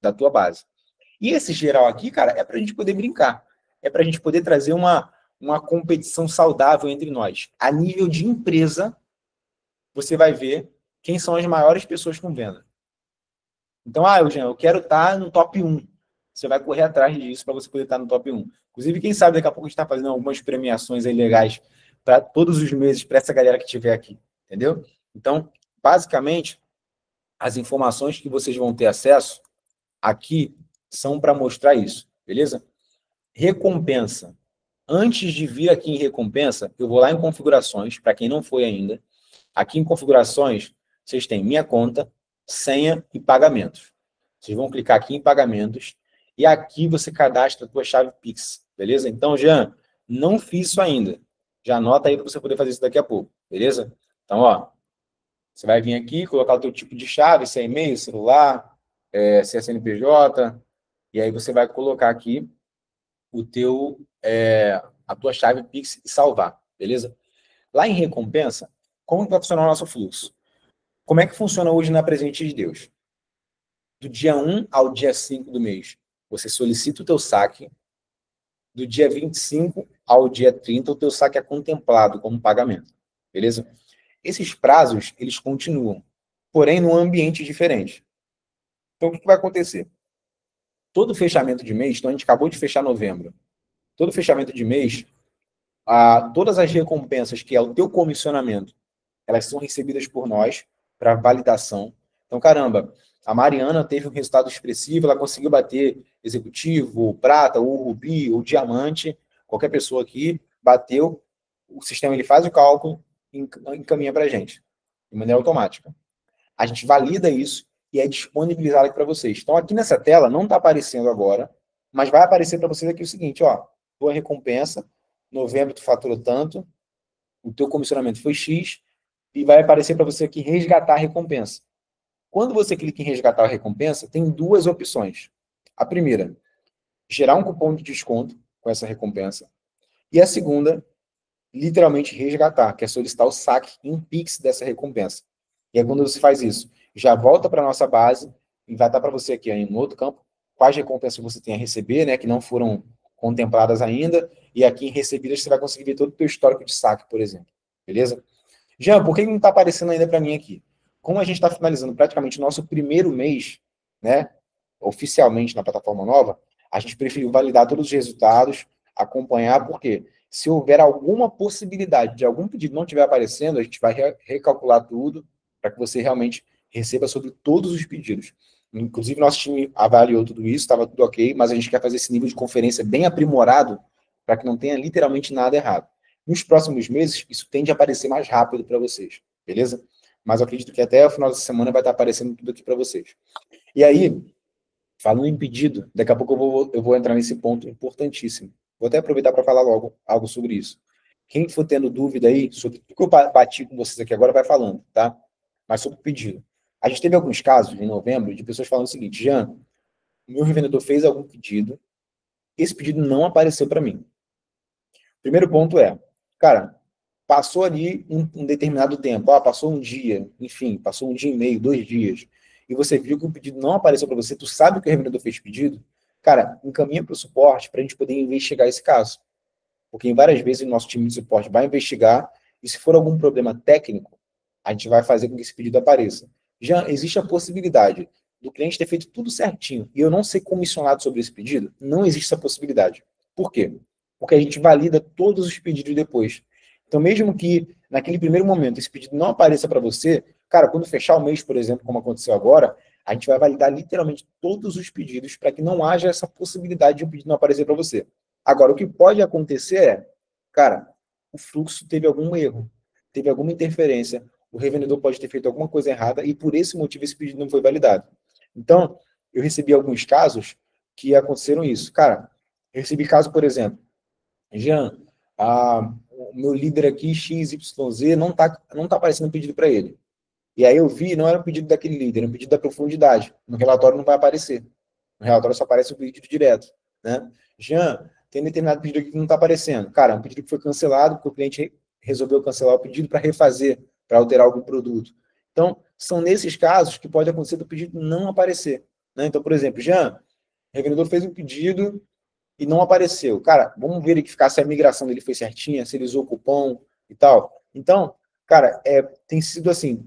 da tua base. E esse geral aqui, cara, é para a gente poder brincar. é para a gente poder trazer uma competição saudável entre nós. A nível de empresa, você vai ver quem são as maiores pessoas com venda. Então, Eugênio, eu quero estar no top 1. Você vai correr atrás disso para você poder estar no top 1. Inclusive, quem sabe daqui a pouco a gente está fazendo algumas premiações aí legais para todos os meses para essa galera que estiver aqui. Entendeu? Então, basicamente, as informações que vocês vão ter acesso aqui são para mostrar isso. Beleza? Recompensa. Antes de vir aqui em recompensa, eu vou lá em configurações, para quem não foi ainda. Aqui em configurações, vocês têm minha conta, senha e pagamentos. Vocês vão clicar aqui em pagamentos e aqui você cadastra a tua chave Pix, beleza? Então, Jean, não fiz isso ainda. Já anota aí para você poder fazer isso daqui a pouco, beleza? Então, ó, você vai vir aqui, colocar o teu tipo de chave, se é e-mail, celular, se é CNPJ, e aí você vai colocar aqui a tua chave Pix e salvar, beleza? Lá em recompensa, como que vai funcionar o nosso fluxo? Como é que funciona hoje na Presente de Deus? Do dia 1 ao dia 5 do mês, você solicita o teu saque. Do dia 25 ao dia 30, o teu saque é contemplado como pagamento, beleza? Esses prazos, eles continuam, porém num ambiente diferente. Então, o que vai acontecer? Todo fechamento de mês, então a gente acabou de fechar novembro, todo fechamento de mês, todas as recompensas, que é o teu comissionamento, elas são recebidas por nós para validação. Então, caramba, a Mariana teve um resultado expressivo, ela conseguiu bater executivo, prata, ou rubi, ou diamante, qualquer pessoa aqui bateu, o sistema ele faz o cálculo e encaminha para a gente, de maneira automática. A gente valida isso e é disponibilizado aqui para vocês. Então, aqui nessa tela, não está aparecendo agora, mas vai aparecer para vocês aqui o seguinte, ó, tua recompensa, novembro tu faturou tanto, o teu comissionamento foi X, e vai aparecer para você aqui resgatar a recompensa. Quando você clica em resgatar a recompensa, tem duas opções. A primeira, gerar um cupom de desconto com essa recompensa. E a segunda, literalmente resgatar, que é solicitar o saque em Pix dessa recompensa. E aí, quando você faz isso, já volta para a nossa base e vai estar para você aqui em um outro campo quais recompensas você tem a receber, né, que não foram contempladas ainda, e aqui em recebidas você vai conseguir ver todo o teu histórico de saque, por exemplo. Beleza? Jean, por que não está aparecendo ainda para mim aqui? Como a gente está finalizando praticamente o nosso primeiro mês, né, oficialmente na plataforma nova, a gente preferiu validar todos os resultados, acompanhar, porque se houver alguma possibilidade de algum pedido não estiver aparecendo, a gente vai recalcular tudo para que você realmente receba sobre todos os pedidos. Inclusive, nosso time avaliou tudo isso, estava tudo ok, mas a gente quer fazer esse nível de conferência bem aprimorado para que não tenha literalmente nada errado. Nos próximos meses, isso tende a aparecer mais rápido para vocês, beleza? Mas eu acredito que até o final dessa semana vai estar aparecendo tudo aqui para vocês. E aí, falando em pedido, daqui a pouco eu vou entrar nesse ponto importantíssimo. Vou até aproveitar para falar logo algo sobre isso. Quem for tendo dúvida aí sobre o que eu bati com vocês aqui agora, vai falando, tá? Mas sobre o pedido. A gente teve alguns casos em novembro de pessoas falando o seguinte: Jean, meu revendedor fez algum pedido, esse pedido não apareceu para mim. Primeiro ponto é, cara, passou ali um determinado tempo, passou um dia, enfim, passou um dia e meio, 2 dias, e você viu que o pedido não apareceu para você, tu sabe que o revendedor fez pedido, cara, encaminha para o suporte para a gente poder investigar esse caso. Porque várias vezes o nosso time de suporte vai investigar, e se for algum problema técnico, a gente vai fazer com que esse pedido apareça. Já existe a possibilidade do cliente ter feito tudo certinho e eu não ser comissionado sobre esse pedido? Não existe essa possibilidade. Por quê? Porque a gente valida todos os pedidos depois. Então, mesmo que naquele primeiro momento esse pedido não apareça para você, cara, quando fechar o mês, por exemplo, como aconteceu agora, a gente vai validar literalmente todos os pedidos para que não haja essa possibilidade de um pedido não aparecer para você. Agora, o que pode acontecer é, cara, o fluxo teve algum erro, teve alguma interferência, o revendedor pode ter feito alguma coisa errada e por esse motivo esse pedido não foi validado. Então, eu recebi alguns casos que aconteceram isso. Cara, eu recebi caso, por exemplo, Jean, o meu líder aqui, XYZ, não tá aparecendo pedido para ele. E aí eu vi, não era um pedido daquele líder, era um pedido da profundidade. No relatório não vai aparecer. No relatório só aparece o pedido direto, né? Jean, tem determinado pedido aqui que não está aparecendo. Cara, é um pedido que foi cancelado, porque o cliente resolveu cancelar o pedido para refazer, para alterar algum produto. Então, são nesses casos que pode acontecer do pedido não aparecer, né? Então, por exemplo, Jean, o revendedor fez um pedido e não apareceu. Cara, vamos verificar se a migração dele foi certinha, se ele usou o cupom e tal. Então, cara, tem sido assim,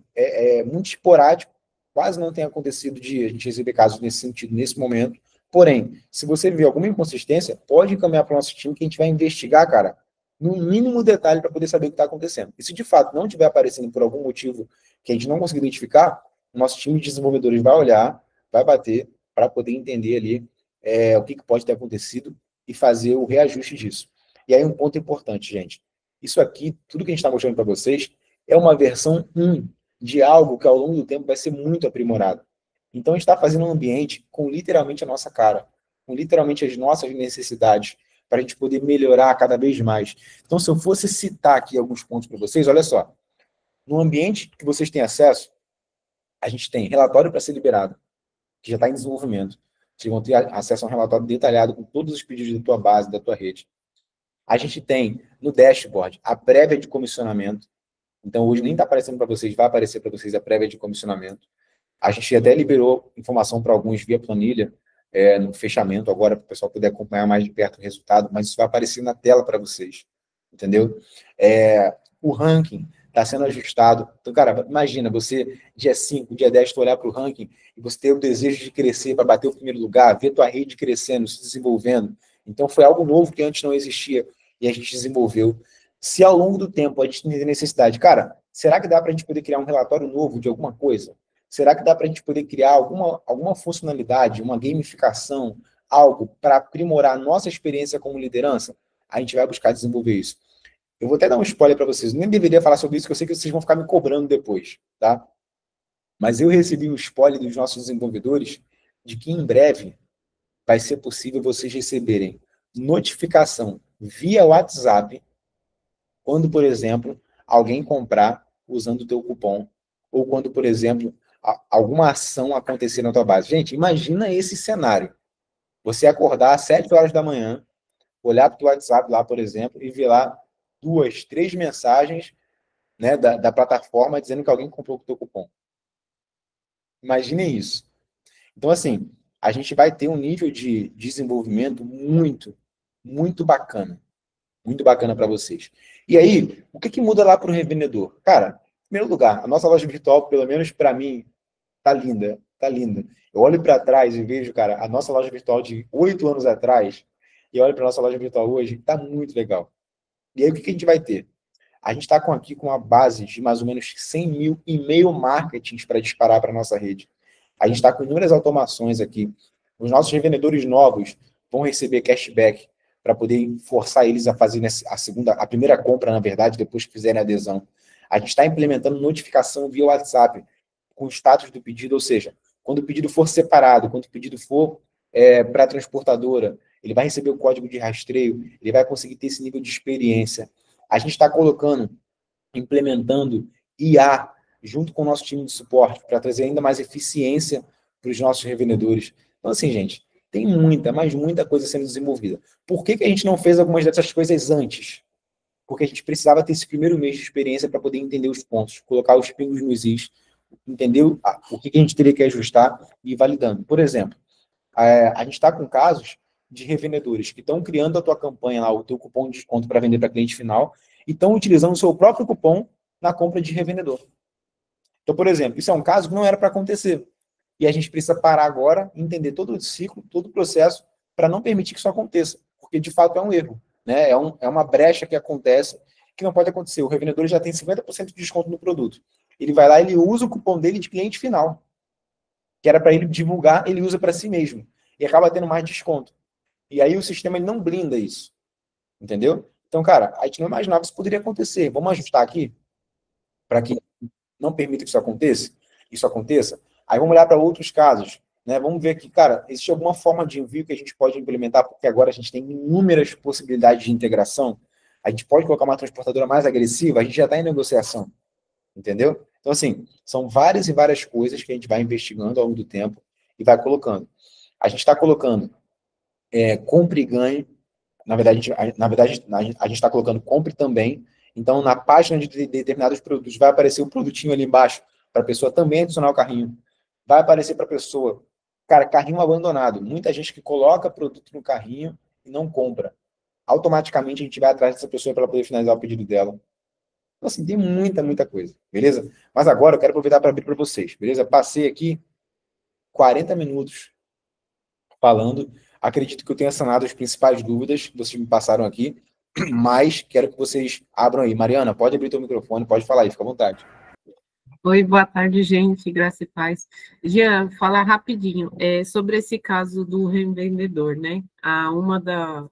muito esporádico, quase não tem acontecido de a gente receber casos nesse sentido, nesse momento. Porém, se você vê alguma inconsistência, pode encaminhar para o nosso time que a gente vai investigar, cara, no mínimo detalhe para poder saber o que está acontecendo. E se de fato não estiver aparecendo por algum motivo que a gente não conseguir identificar, o nosso time de desenvolvedores vai olhar, vai bater para poder entender ali o que pode ter acontecido e fazer o reajuste disso. E aí um ponto importante, gente. Isso aqui, tudo que a gente está mostrando para vocês, é uma versão 1 de algo que ao longo do tempo vai ser muito aprimorado. Então a gente está fazendo um ambiente com literalmente a nossa cara, com literalmente as nossas necessidades, para a gente poder melhorar cada vez mais. Então, se eu fosse citar aqui alguns pontos para vocês, olha só. No ambiente que vocês têm acesso, a gente tem relatório para ser liberado, que já está em desenvolvimento. Vocês vão ter acesso a um relatório detalhado com todos os pedidos da tua base, da tua rede. A gente tem no dashboard a prévia de comissionamento. Então, hoje nem está aparecendo para vocês, vai aparecer para vocês a prévia de comissionamento. A gente até liberou informação para alguns via planilha, no fechamento agora, para o pessoal poder acompanhar mais de perto o resultado, mas isso vai aparecer na tela para vocês, entendeu? O ranking está sendo ajustado. Então, cara, imagina, você, dia 5, dia 10, tu olhar para o ranking e você ter o desejo de crescer para bater o primeiro lugar, ver tua rede crescendo, se desenvolvendo. Então, foi algo novo que antes não existia e a gente desenvolveu. Se ao longo do tempo a gente tem necessidade, cara, será que dá para a gente poder criar um relatório novo de alguma coisa? Será que dá para a gente poder criar alguma funcionalidade, uma gamificação, algo para aprimorar a nossa experiência como liderança? A gente vai buscar desenvolver isso. Eu vou até dar um spoiler para vocês. Nem deveria falar sobre isso, que eu sei que vocês vão ficar me cobrando depois, tá? Mas eu recebi um spoiler dos nossos desenvolvedores de que em breve vai ser possível vocês receberem notificação via WhatsApp quando, por exemplo, alguém comprar usando o teu cupom, ou quando, por exemplo, alguma ação acontecer na tua base. Gente, imagina esse cenário. Você acordar às 7 horas da manhã, olhar para o WhatsApp lá, por exemplo, e ver lá 2, 3 mensagens, né, da plataforma dizendo que alguém comprou o teu cupom. Imaginem isso. Então, assim, a gente vai ter um nível de desenvolvimento muito, muito bacana. Muito bacana para vocês. E aí, o que muda lá para o revendedor? Cara, em primeiro lugar, a nossa loja virtual, pelo menos para mim, tá linda, tá linda. Eu olho para trás e vejo, cara, a nossa loja virtual de 8 anos atrás, e olho para a nossa loja virtual hoje, tá muito legal. E aí, o que a gente vai ter? A gente está aqui com uma base de mais ou menos 100 mil e-mail marketings para disparar para a nossa rede. A gente está com inúmeras automações aqui. Os nossos revendedores novos vão receber cashback para poder forçar eles a fazer a primeira compra, na verdade, depois que fizerem a adesão. A gente está implementando notificação via WhatsApp com o status do pedido, ou seja, quando o pedido for separado, quando o pedido for para a transportadora, ele vai receber o código de rastreio, ele vai conseguir ter esse nível de experiência. A gente está implementando IA junto com o nosso time de suporte para trazer ainda mais eficiência para os nossos revendedores. Então, assim, gente, tem muita, mas muita coisa sendo desenvolvida. Por que a gente não fez algumas dessas coisas antes? Porque a gente precisava ter esse primeiro mês de experiência para poder entender os pontos, colocar os pingos nos is, entender o que a gente teria que ajustar e ir validando. Por exemplo, a gente está com casos de revendedores que estão criando a tua campanha lá, o teu cupom de desconto para vender para cliente final, e estão utilizando o seu próprio cupom na compra de revendedor. Então, por exemplo, isso é um caso que não era para acontecer. E a gente precisa parar agora, entender todo o ciclo, todo o processo, para não permitir que isso aconteça. Porque, de fato, é um erro. Né? É uma brecha que acontece, que não pode acontecer. O revendedor já tem 50% de desconto no produto. Ele vai lá e ele usa o cupom dele de cliente final, que era para ele divulgar, ele usa para si mesmo. E acaba tendo mais desconto. E aí o sistema ele não blinda isso. Entendeu? Então, cara, a gente não imaginava que isso poderia acontecer. Vamos ajustar aqui para que não permita que isso aconteça. Aí vamos olhar para outros casos. Né? Vamos ver que, cara, existe alguma forma de envio que a gente pode implementar, porque agora a gente tem inúmeras possibilidades de integração. A gente pode colocar uma transportadora mais agressiva, a gente já está em negociação. Entendeu? Então, assim, são várias e várias coisas que a gente vai investigando ao longo do tempo e vai colocando. A gente está colocando compra e ganho. Na verdade, a gente está colocando compre também. Então, na página de determinados produtos, vai aparecer o produtinho ali embaixo para a pessoa também adicionar o carrinho. Vai aparecer para a pessoa, cara, carrinho abandonado. Muita gente que coloca produto no carrinho e não compra. Automaticamente a gente vai atrás dessa pessoa para ela poder finalizar o pedido dela. Então, assim, tem muita coisa, beleza? Mas agora eu quero aproveitar para abrir para vocês, beleza? Passei aqui 40 minutos falando. Acredito que eu tenha sanado as principais dúvidas que vocês me passaram aqui, mas quero que vocês abram aí. Mariana, pode abrir teu microfone, pode falar aí, fica à vontade. Oi, boa tarde, gente, graça e paz. Jean, falar rapidinho sobre esse caso do revendedor, né? Uma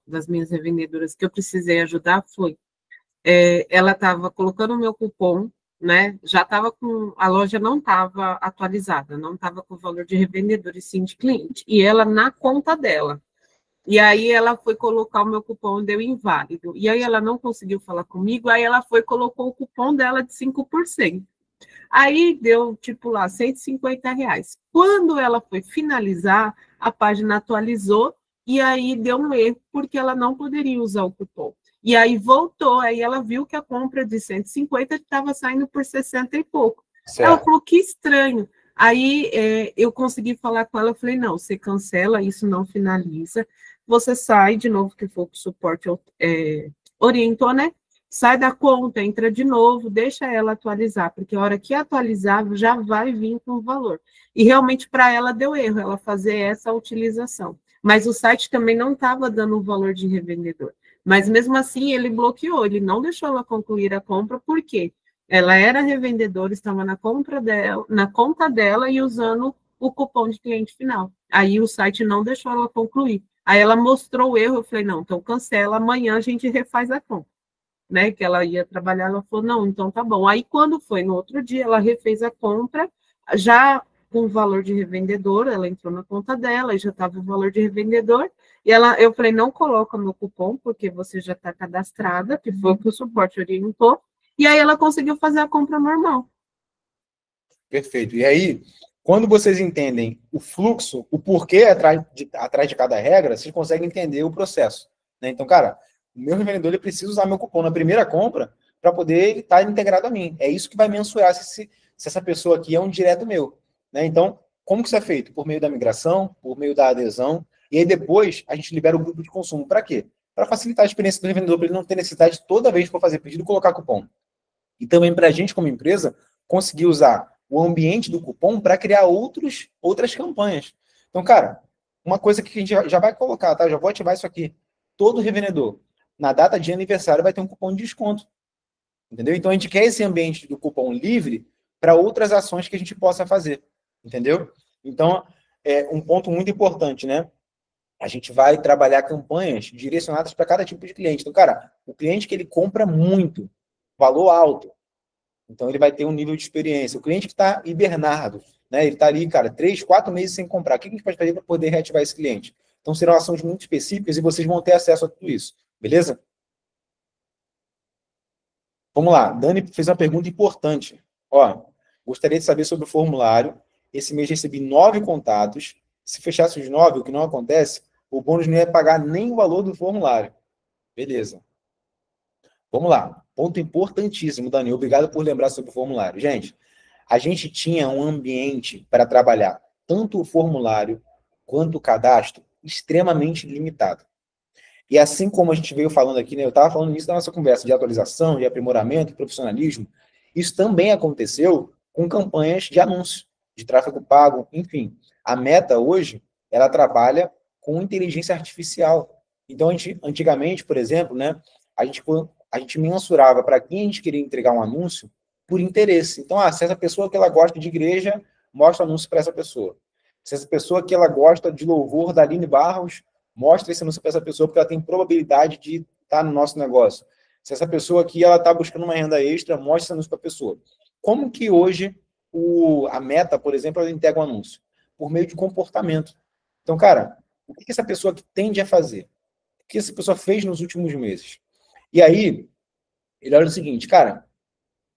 das minhas revendedoras que eu precisei ajudar foi, ela estava colocando o meu cupom, né? Já estava a loja não estava atualizada, não estava com o valor de revendedor e sim de cliente, e ela na conta dela. E aí ela foi colocar o meu cupom, deu inválido. E aí ela não conseguiu falar comigo, aí ela foi colocou o cupom dela de 5%. Aí deu, tipo lá, R$ 150. Quando ela foi finalizar, a página atualizou e aí deu um erro, porque ela não poderia usar o cupom. E aí voltou, aí ela viu que a compra de 150 estava saindo por 60 e pouco. Ela Certo. falou, que estranho. Aí eu consegui falar com ela, eu falei, não, você cancela, isso não finaliza, você sai de novo, que foi o que o suporte orientou, né? Sai da conta, entra de novo, deixa ela atualizar, porque a hora que atualizar já vai vir com o valor. E realmente para ela deu erro ela fazer essa utilização. Mas o site também não estava dando o valor de revendedor. Mas mesmo assim ele bloqueou, ele não deixou ela concluir a compra, porque ela era revendedora, estava na compra dela, na conta dela e usando o cupom de cliente final. Aí o site não deixou ela concluir. Aí ela mostrou o erro, eu falei, não, então cancela, amanhã a gente refaz a compra. Né, que ela ia trabalhar, ela falou, não, então tá bom. Aí, quando foi no outro dia, ela refez a compra, já com o valor de revendedor, ela entrou na conta dela, e já estava o valor de revendedor, e eu falei, não coloca meu cupom, porque você já está cadastrada, que foi o que o suporte orientou, e aí ela conseguiu fazer a compra normal. Perfeito. E aí, quando vocês entendem o fluxo, o porquê atrás de cada regra, vocês conseguem entender o processo. Né? Então, cara, o meu revendedor ele precisa usar meu cupom na primeira compra para poder ele estar integrado a mim. É isso que vai mensurar se essa pessoa aqui é um direto meu. Né? Então, como que isso é feito? Por meio da migração, por meio da adesão, e aí depois a gente libera o grupo de consumo. Para quê? Para facilitar a experiência do revendedor, para ele não ter necessidade toda vez que for fazer pedido colocar cupom. E também para a gente, como empresa, conseguir usar o ambiente do cupom para criar outras campanhas. Então, cara, uma coisa que a gente já vai colocar, tá? Já vou ativar isso aqui. Todo revendedor, na data de aniversário, vai ter um cupom de desconto. Entendeu? Então, a gente quer esse ambiente do cupom livre para outras ações que a gente possa fazer. Entendeu? Então, é um ponto muito importante, né? A gente vai trabalhar campanhas direcionadas para cada tipo de cliente. Então, cara, o cliente que ele compra muito, valor alto, então ele vai ter um nível de experiência. O cliente que está hibernado, né? Ele está ali, cara, 3, 4 meses sem comprar. O que a gente pode fazer para poder reativar esse cliente? Então serão ações muito específicas e vocês vão ter acesso a tudo isso. Beleza? Vamos lá. Dani fez uma pergunta importante. Ó, gostaria de saber sobre o formulário. Esse mês recebi 9 contatos. Se fechasse os 9, o que não acontece, o bônus não ia pagar nem o valor do formulário. Beleza. Vamos lá. Ponto importantíssimo, Dani. Obrigado por lembrar sobre o formulário. Gente, a gente tinha um ambiente para trabalhar tanto o formulário quanto o cadastro extremamente limitado. E assim como a gente veio falando aqui, né, eu estava falando isso na nossa conversa de atualização, de aprimoramento, de profissionalismo, isso também aconteceu com campanhas de anúncio, de tráfego pago, enfim. A Meta hoje, ela trabalha com inteligência artificial. Então, antigamente, por exemplo, né, a gente mensurava para quem a gente queria entregar um anúncio por interesse. Então, se essa pessoa que ela gosta de igreja, mostra o anúncio para essa pessoa. Se essa pessoa que ela gosta de louvor da Aline Barros, mostra esse anúncio para essa pessoa porque ela tem probabilidade de estar no nosso negócio. Se essa pessoa aqui ela está buscando uma renda extra, mostra esse anúncio para a pessoa. Como que hoje a Meta, por exemplo, ela entrega um anúncio? Por meio de comportamento. Então, cara, o que essa pessoa tende a fazer? O que essa pessoa fez nos últimos meses? E aí, ele olha o seguinte, cara,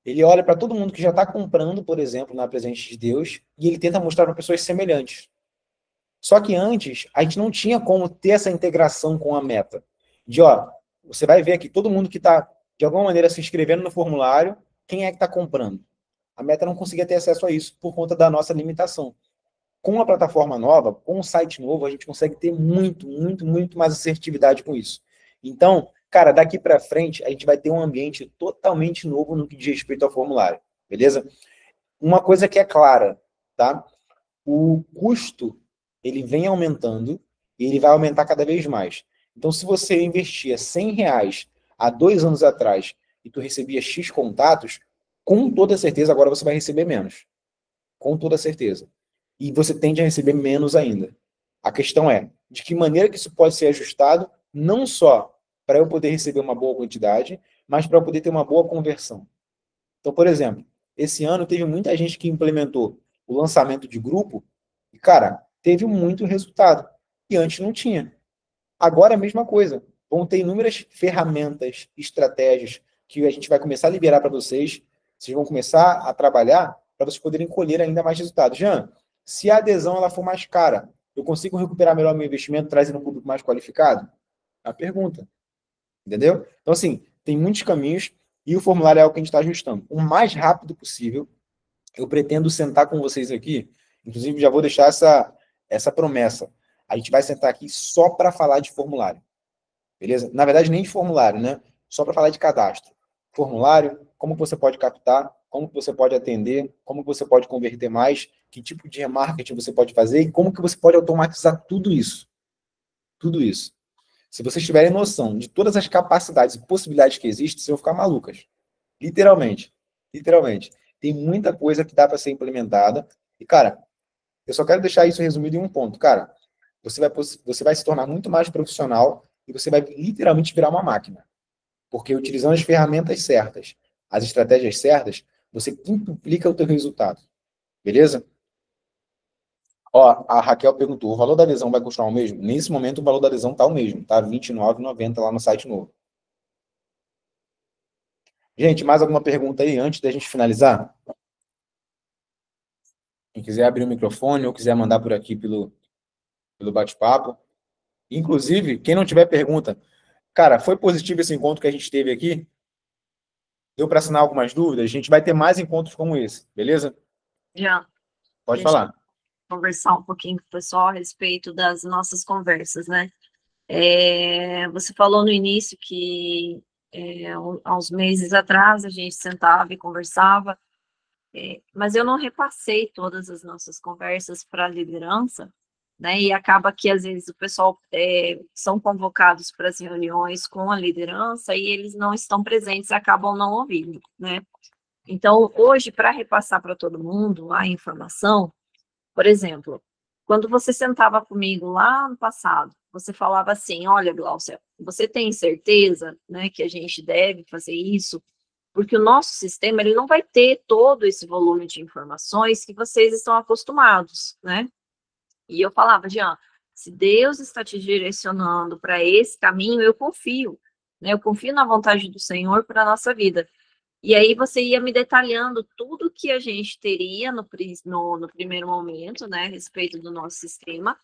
ele olha para todo mundo que já está comprando, por exemplo, na presença de Deus, e ele tenta mostrar para pessoas semelhantes. Só que antes, a gente não tinha como ter essa integração com a Meta. Você vai ver aqui, todo mundo que está, de alguma maneira, se inscrevendo no formulário, quem é que está comprando? A Meta não conseguia ter acesso a isso por conta da nossa limitação. com a plataforma nova, com o site novo, a gente consegue ter muito mais assertividade com isso. Então, cara, daqui para frente, a gente vai ter um ambiente totalmente novo no que diz respeito ao formulário, beleza? Uma coisa que é clara, tá? O custo, ele vem aumentando e ele vai aumentar cada vez mais. Então, se você investia R$ 100 há 2 anos atrás e tu recebia X contatos, com toda certeza agora você vai receber menos. Com toda certeza. E você tende a receber menos ainda. A questão é, de que maneira que isso pode ser ajustado, não só para eu poder receber uma boa quantidade, mas para eu poder ter uma boa conversão. Então, por exemplo, esse ano teve muita gente que implementou o lançamento de grupo e, cara, teve muito resultado. E antes não tinha. Agora a mesma coisa. Vão ter inúmeras ferramentas, estratégias que a gente vai começar a liberar para vocês. Vocês vão começar a trabalhar para vocês poderem colher ainda mais resultados. Jean, se a adesão ela for mais cara, eu consigo recuperar melhor meu investimento trazendo um público mais qualificado? É a pergunta. Entendeu? Então, assim, tem muitos caminhos e o formulário é algo que a gente está ajustando. O mais rápido possível, eu pretendo sentar com vocês aqui, inclusive já vou deixar essa promessa. A gente vai sentar aqui só para falar de formulário. Beleza? Na verdade, nem de formulário, né? Só para falar de cadastro. Formulário, como você pode captar, como você pode atender, como você pode converter mais, que tipo de remarketing você pode fazer e como que você pode automatizar tudo isso. Tudo isso. Se vocês tiverem noção de todas as capacidades e possibilidades que existem, vocês vão ficar malucas. Literalmente. Literalmente. Tem muita coisa que dá para ser implementada. E, cara, eu só quero deixar isso resumido em um ponto. Cara, você vai se tornar muito mais profissional e você vai literalmente virar uma máquina. Porque utilizando as ferramentas certas, as estratégias certas, você quintuplica o teu resultado. Beleza? Ó, a Raquel perguntou, o valor da adesão vai custar o mesmo? Nesse momento, o valor da adesão está o mesmo, tá? R$ 29,90 lá no site novo. Gente, mais alguma pergunta aí antes da gente finalizar? Quem quiser abrir o microfone ou quiser mandar por aqui pelo bate-papo. Inclusive, quem não tiver pergunta, cara, foi positivo esse encontro que a gente teve aqui? Deu para assinar algumas dúvidas? A gente vai ter mais encontros como esse, beleza? Já, Pode falar. conversar um pouquinho com o pessoal a respeito das nossas conversas, né? Você falou no início que há uns meses atrás a gente sentava e conversava, mas eu não repassei todas as nossas conversas para a liderança, né? E acaba que às vezes o pessoal são convocados para as reuniões com a liderança e eles não estão presentes e acabam não ouvindo, né? Então, hoje, para repassar para todo mundo a informação, por exemplo, quando você sentava comigo lá no passado, você falava assim, olha, Gláucia, você tem certeza, né, que a gente deve fazer isso? Porque o nosso sistema, ele não vai ter todo esse volume de informações que vocês estão acostumados, né? E eu falava, Jean, se Deus está te direcionando para esse caminho, eu confio, né? Eu confio na vontade do Senhor para a nossa vida. E aí você ia me detalhando tudo que a gente teria no primeiro momento, né, a respeito do nosso sistema,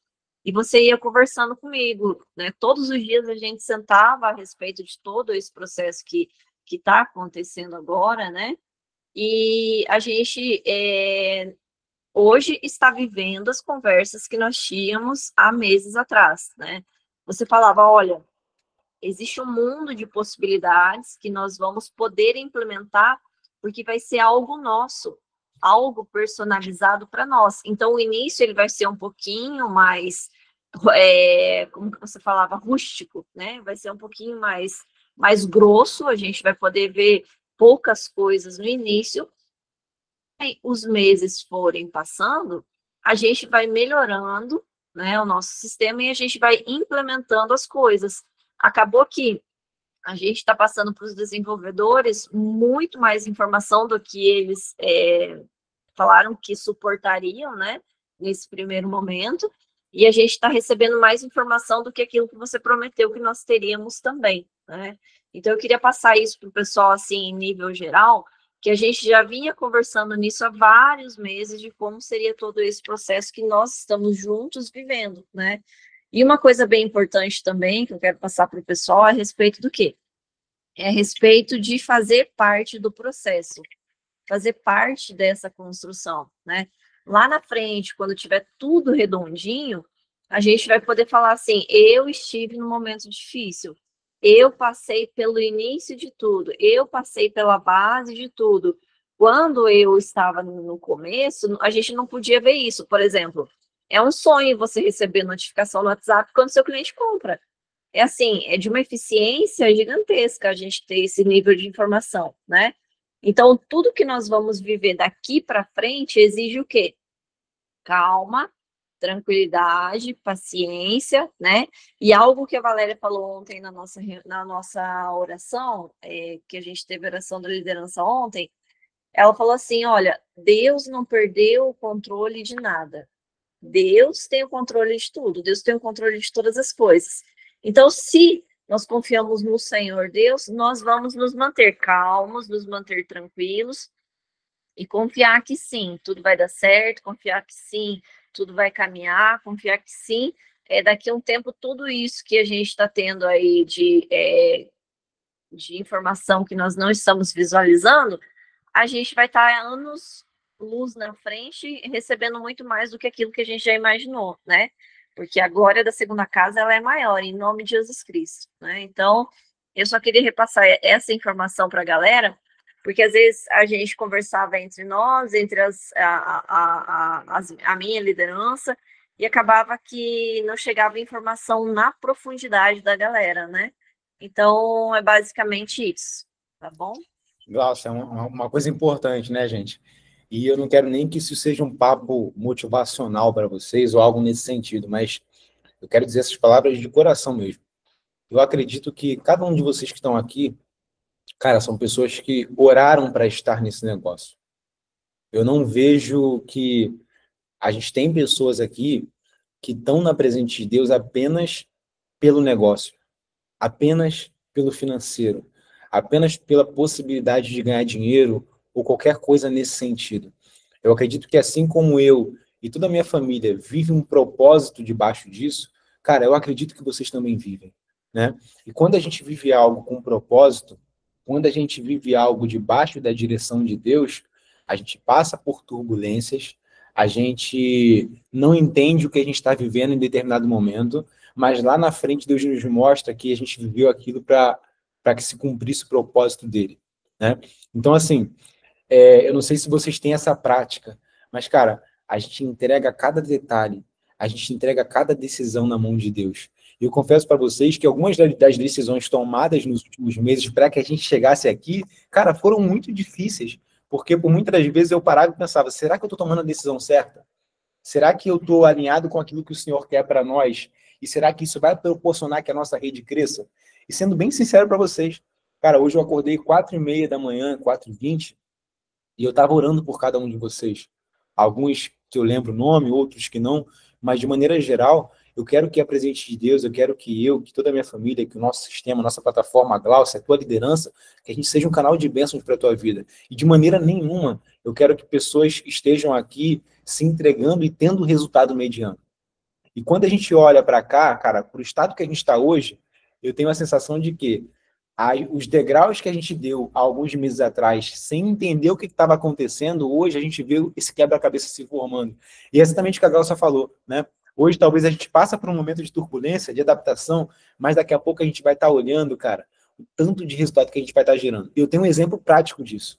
e você ia conversando comigo, né? Todos os dias a gente sentava a respeito de todo esse processo que está acontecendo agora, né? E a gente hoje está vivendo as conversas que nós tínhamos há meses atrás, né? Você falava, olha, existe um mundo de possibilidades que nós vamos poder implementar, porque vai ser algo nosso, algo personalizado para nós. Então, o início ele vai ser um pouquinho mais, como que você falava, rústico, né? Vai ser um pouquinho mais grosso, a gente vai poder ver poucas coisas no início. E os meses forem passando, a gente vai melhorando, né, o nosso sistema e a gente vai implementando as coisas. Acabou que a gente está passando para os desenvolvedores muito mais informação do que eles falaram que suportariam, né, nesse primeiro momento, e a gente está recebendo mais informação do que aquilo que você prometeu que nós teríamos também, né? Então, eu queria passar isso para o pessoal, assim, em nível geral, que a gente já vinha conversando nisso há vários meses, de como seria todo esse processo que nós estamos juntos vivendo, né? E uma coisa bem importante também, que eu quero passar para o pessoal, é a respeito do quê? É a respeito de fazer parte do processo, fazer parte dessa construção, né? lá na frente, quando tiver tudo redondinho, a gente vai poder falar assim, eu estive num momento difícil, eu passei pelo início de tudo, eu passei pela base de tudo. Quando eu estava no começo, a gente não podia ver isso. Por exemplo, é um sonho você receber notificação no WhatsApp quando seu cliente compra. É assim, é de uma eficiência gigantesca a gente ter esse nível de informação, né? Então, tudo que nós vamos viver daqui para frente exige o quê? Calma, tranquilidade, paciência, né? E algo que a Valéria falou ontem na nossa oração, que a gente teve a oração da liderança ontem, ela falou assim, olha, Deus não perdeu o controle de nada. Deus tem o controle de tudo, Deus tem o controle de todas as coisas. Então, se nós confiamos no Senhor Deus, nós vamos nos manter calmos, nos manter tranquilos e confiar que sim, tudo vai dar certo, confiar que sim, tudo vai caminhar, confiar que sim, daqui a um tempo tudo isso que a gente está tendo aí de informação que nós não estamos visualizando, a gente vai estar anos luz na frente, recebendo muito mais do que aquilo que a gente já imaginou, né? Porque a glória da segunda casa, ela é maior, em nome de Jesus Cristo, né? Então, eu só queria repassar essa informação para a galera, porque às vezes a gente conversava entre nós, entre a minha liderança, e acabava que não chegava informação na profundidade da galera, né? Então, é basicamente isso, tá bom? Glaucia, é uma coisa importante, né, gente? E eu não quero nem que isso seja um papo motivacional para vocês ou algo nesse sentido, mas eu quero dizer essas palavras de coração mesmo. Eu acredito que cada um de vocês que estão aqui, cara, são pessoas que oraram para estar nesse negócio. Eu não vejo que a gente tem pessoas aqui que estão na presença de Deus apenas pelo negócio, apenas pelo financeiro, apenas pela possibilidade de ganhar dinheiro ou qualquer coisa nesse sentido. Eu acredito que assim como eu e toda a minha família vive um propósito debaixo disso, cara, eu acredito que vocês também vivem, né? E quando a gente vive algo com propósito, quando a gente vive algo debaixo da direção de Deus, a gente passa por turbulências, a gente não entende o que a gente está vivendo em determinado momento, mas lá na frente Deus nos mostra que a gente viveu aquilo para que se cumprisse o propósito dele, né? Então, assim, eu não sei se vocês têm essa prática, mas, cara, a gente entrega cada detalhe, a gente entrega cada decisão na mão de Deus. E eu confesso para vocês que algumas das decisões tomadas nos últimos meses para que a gente chegasse aqui, cara, foram muito difíceis, porque por muitas das vezes eu parava e pensava, será que eu estou tomando a decisão certa? Será que eu estou alinhado com aquilo que o Senhor quer para nós? E será que isso vai proporcionar que a nossa rede cresça? E sendo bem sincero para vocês, cara, hoje eu acordei 4h30 da manhã, 4h20, e eu estava orando por cada um de vocês. Alguns que eu lembro o nome, outros que não, mas de maneira geral, eu quero que a presença de Deus, eu quero que toda a minha família, que o nosso sistema, a nossa plataforma, a Glaucia, a tua liderança, que a gente seja um canal de bênçãos para a tua vida. E de maneira nenhuma, eu quero que pessoas estejam aqui se entregando e tendo resultado mediano. E quando a gente olha para cá, cara, para o estado que a gente está hoje, eu tenho a sensação de que os degraus que a gente deu há alguns meses atrás, sem entender o que estava acontecendo, hoje a gente vê esse quebra-cabeça se formando. E é exatamente o que a Glaucia falou, né? Hoje talvez a gente passe por um momento de turbulência, de adaptação, mas daqui a pouco a gente vai estar olhando, cara, o tanto de resultado que a gente vai estar gerando. Eu tenho um exemplo prático disso.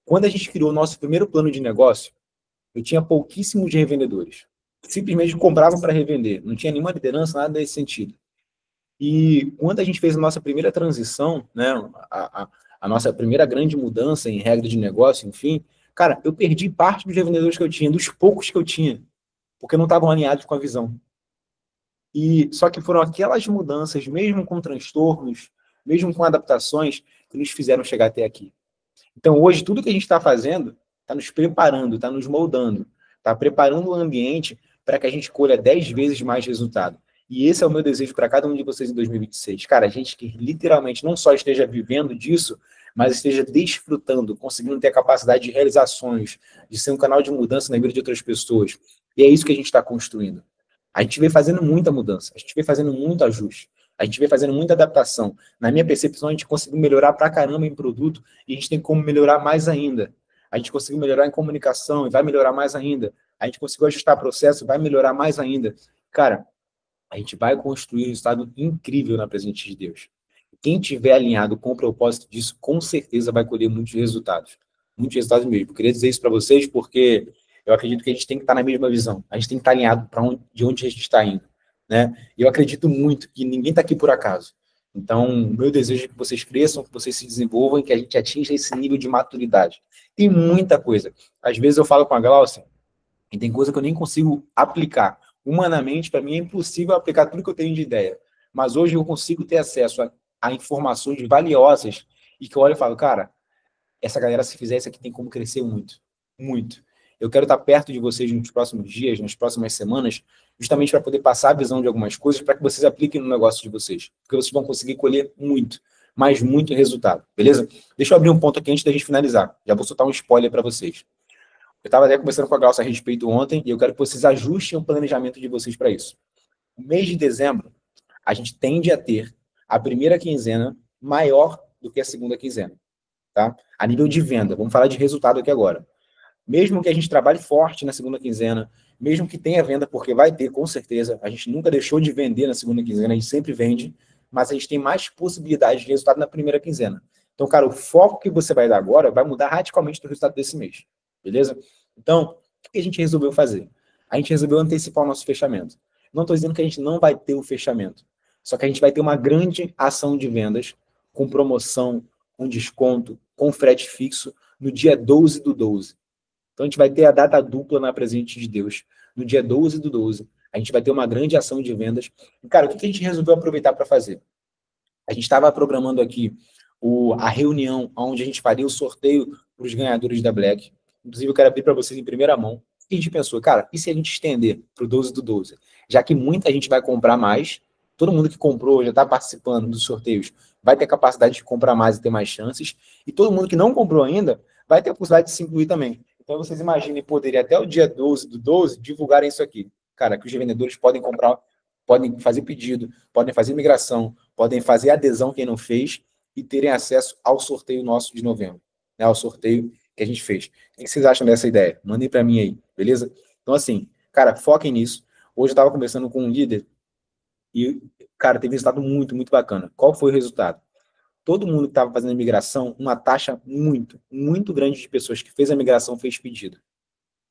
Quando a gente criou o nosso primeiro plano de negócio, eu tinha pouquíssimos revendedores. Simplesmente compravam para revender. Não tinha nenhuma liderança, nada nesse sentido. E quando a gente fez a nossa primeira transição, né, a nossa primeira grande mudança em regra de negócio, enfim, cara, eu perdi parte dos revendedores que eu tinha, dos poucos que eu tinha, porque não estavam alinhados com a visão. E só que foram aquelas mudanças, mesmo com transtornos, mesmo com adaptações, que nos fizeram chegar até aqui. Então, hoje, tudo que a gente está fazendo está nos preparando, está nos moldando, está preparando o ambiente para que a gente colha 10 vezes mais resultado. E esse é o meu desejo para cada um de vocês em 2026. Cara, a gente que literalmente não só esteja vivendo disso, mas esteja desfrutando, conseguindo ter a capacidade de realizar sonhos, de ser um canal de mudança na vida de outras pessoas. E é isso que a gente está construindo. A gente vem fazendo muita mudança, a gente vem fazendo muito ajuste, a gente vem fazendo muita adaptação. Na minha percepção, a gente conseguiu melhorar pra caramba em produto e a gente tem como melhorar mais ainda. A gente conseguiu melhorar em comunicação e vai melhorar mais ainda. a gente conseguiu ajustar o processo, vai melhorar mais ainda. Cara, a gente vai construir um resultado incrível na presença de Deus. Quem tiver alinhado com o propósito disso, com certeza vai colher muitos resultados. Muitos resultados mesmo. Eu queria dizer isso para vocês porque eu acredito que a gente tem que estar na mesma visão. A gente tem que estar alinhado de onde a gente está indo, né? E eu acredito muito que ninguém está aqui por acaso. Então, meu desejo é que vocês cresçam, que vocês se desenvolvam e que a gente atinja esse nível de maturidade. Tem muita coisa. Às vezes eu falo com a Glaucia e tem coisa que eu nem consigo aplicar. Humanamente, para mim, é impossível aplicar tudo que eu tenho de ideia. Mas hoje eu consigo ter acesso a informações valiosas e que eu olho e falo, cara, essa galera, se fizer isso aqui, tem como crescer muito. Muito. Eu quero estar perto de vocês nos próximos dias, nas próximas semanas, justamente para poder passar a visão de algumas coisas para que vocês apliquem no negócio de vocês. Porque vocês vão conseguir colher muito, mas muito resultado. Beleza? Deixa eu abrir um ponto aqui antes da gente finalizar. Já vou soltar um spoiler para vocês. Eu estava até conversando com a Glaucia a respeito ontem e eu quero que vocês ajustem o planejamento de vocês para isso. No mês de dezembro, a gente tende a ter a primeira quinzena maior do que a segunda quinzena. Tá? A nível de venda, vamos falar de resultado aqui agora. Mesmo que a gente trabalhe forte na segunda quinzena, mesmo que tenha venda, porque vai ter, com certeza, a gente nunca deixou de vender na segunda quinzena, a gente sempre vende, mas a gente tem mais possibilidades de resultado na primeira quinzena. Então, cara, o foco que você vai dar agora vai mudar radicalmente do resultado desse mês, beleza? Então, o que a gente resolveu fazer? A gente resolveu antecipar o nosso fechamento. Não estou dizendo que a gente não vai ter o fechamento, só que a gente vai ter uma grande ação de vendas com promoção, com desconto, com frete fixo, no dia 12/12. Então, a gente vai ter a data dupla na presença de Deus. No dia 12/12, a gente vai ter uma grande ação de vendas. E, cara, o que a gente resolveu aproveitar para fazer? A gente estava programando aqui a reunião onde a gente faria o sorteio para os ganhadores da Black. Inclusive, eu quero abrir para vocês em primeira mão. E a gente pensou, cara, e se a gente estender para o 12/12? Já que muita gente vai comprar mais, todo mundo que comprou, já está participando dos sorteios, vai ter capacidade de comprar mais e ter mais chances. E todo mundo que não comprou ainda vai ter a possibilidade de se incluir também. Então, vocês imaginem poderem até o dia 12/12 divulgarem isso aqui. Cara, que os vendedores podem comprar, podem fazer pedido, podem fazer migração, podem fazer adesão quem não fez e terem acesso ao sorteio nosso de novembro, né, ao sorteio que a gente fez. O que vocês acham dessa ideia? Mandem para mim aí, beleza? Então, assim, cara, foquem nisso. Hoje eu estava conversando com um líder e, cara, teve um resultado muito, muito bacana. Qual foi o resultado? Todo mundo que estava fazendo a migração, uma taxa muito, muito grande de pessoas que fez a migração fez pedido.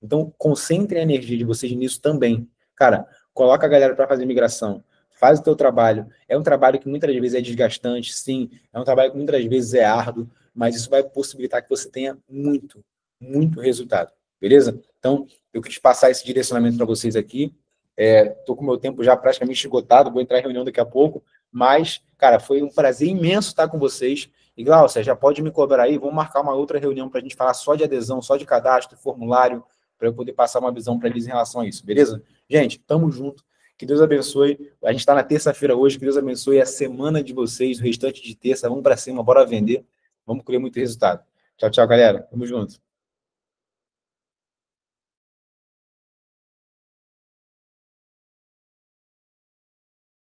Então, concentrem a energia de vocês nisso também. Cara, coloca a galera para fazer migração. Faz o teu trabalho. É um trabalho que muitas vezes é desgastante, sim. É um trabalho que muitas vezes é árduo, mas isso vai possibilitar que você tenha muito, muito resultado. Beleza? Então, eu quis passar esse direcionamento para vocês aqui. Estou com o meu tempo já praticamente esgotado, vou entrar em reunião daqui a pouco, mas, cara, foi um prazer imenso estar com vocês. E, Glaucia, já pode me cobrar aí, vamos marcar uma outra reunião para a gente falar só de adesão, só de cadastro, formulário, para eu poder passar uma visão para eles em relação a isso, beleza? Gente, tamo junto, que Deus abençoe. A gente está na terça-feira hoje, que Deus abençoe a semana de vocês, o restante de terça, vamos para cima, bora vender, vamos colher muito resultado. Tchau, tchau, galera, tamo junto.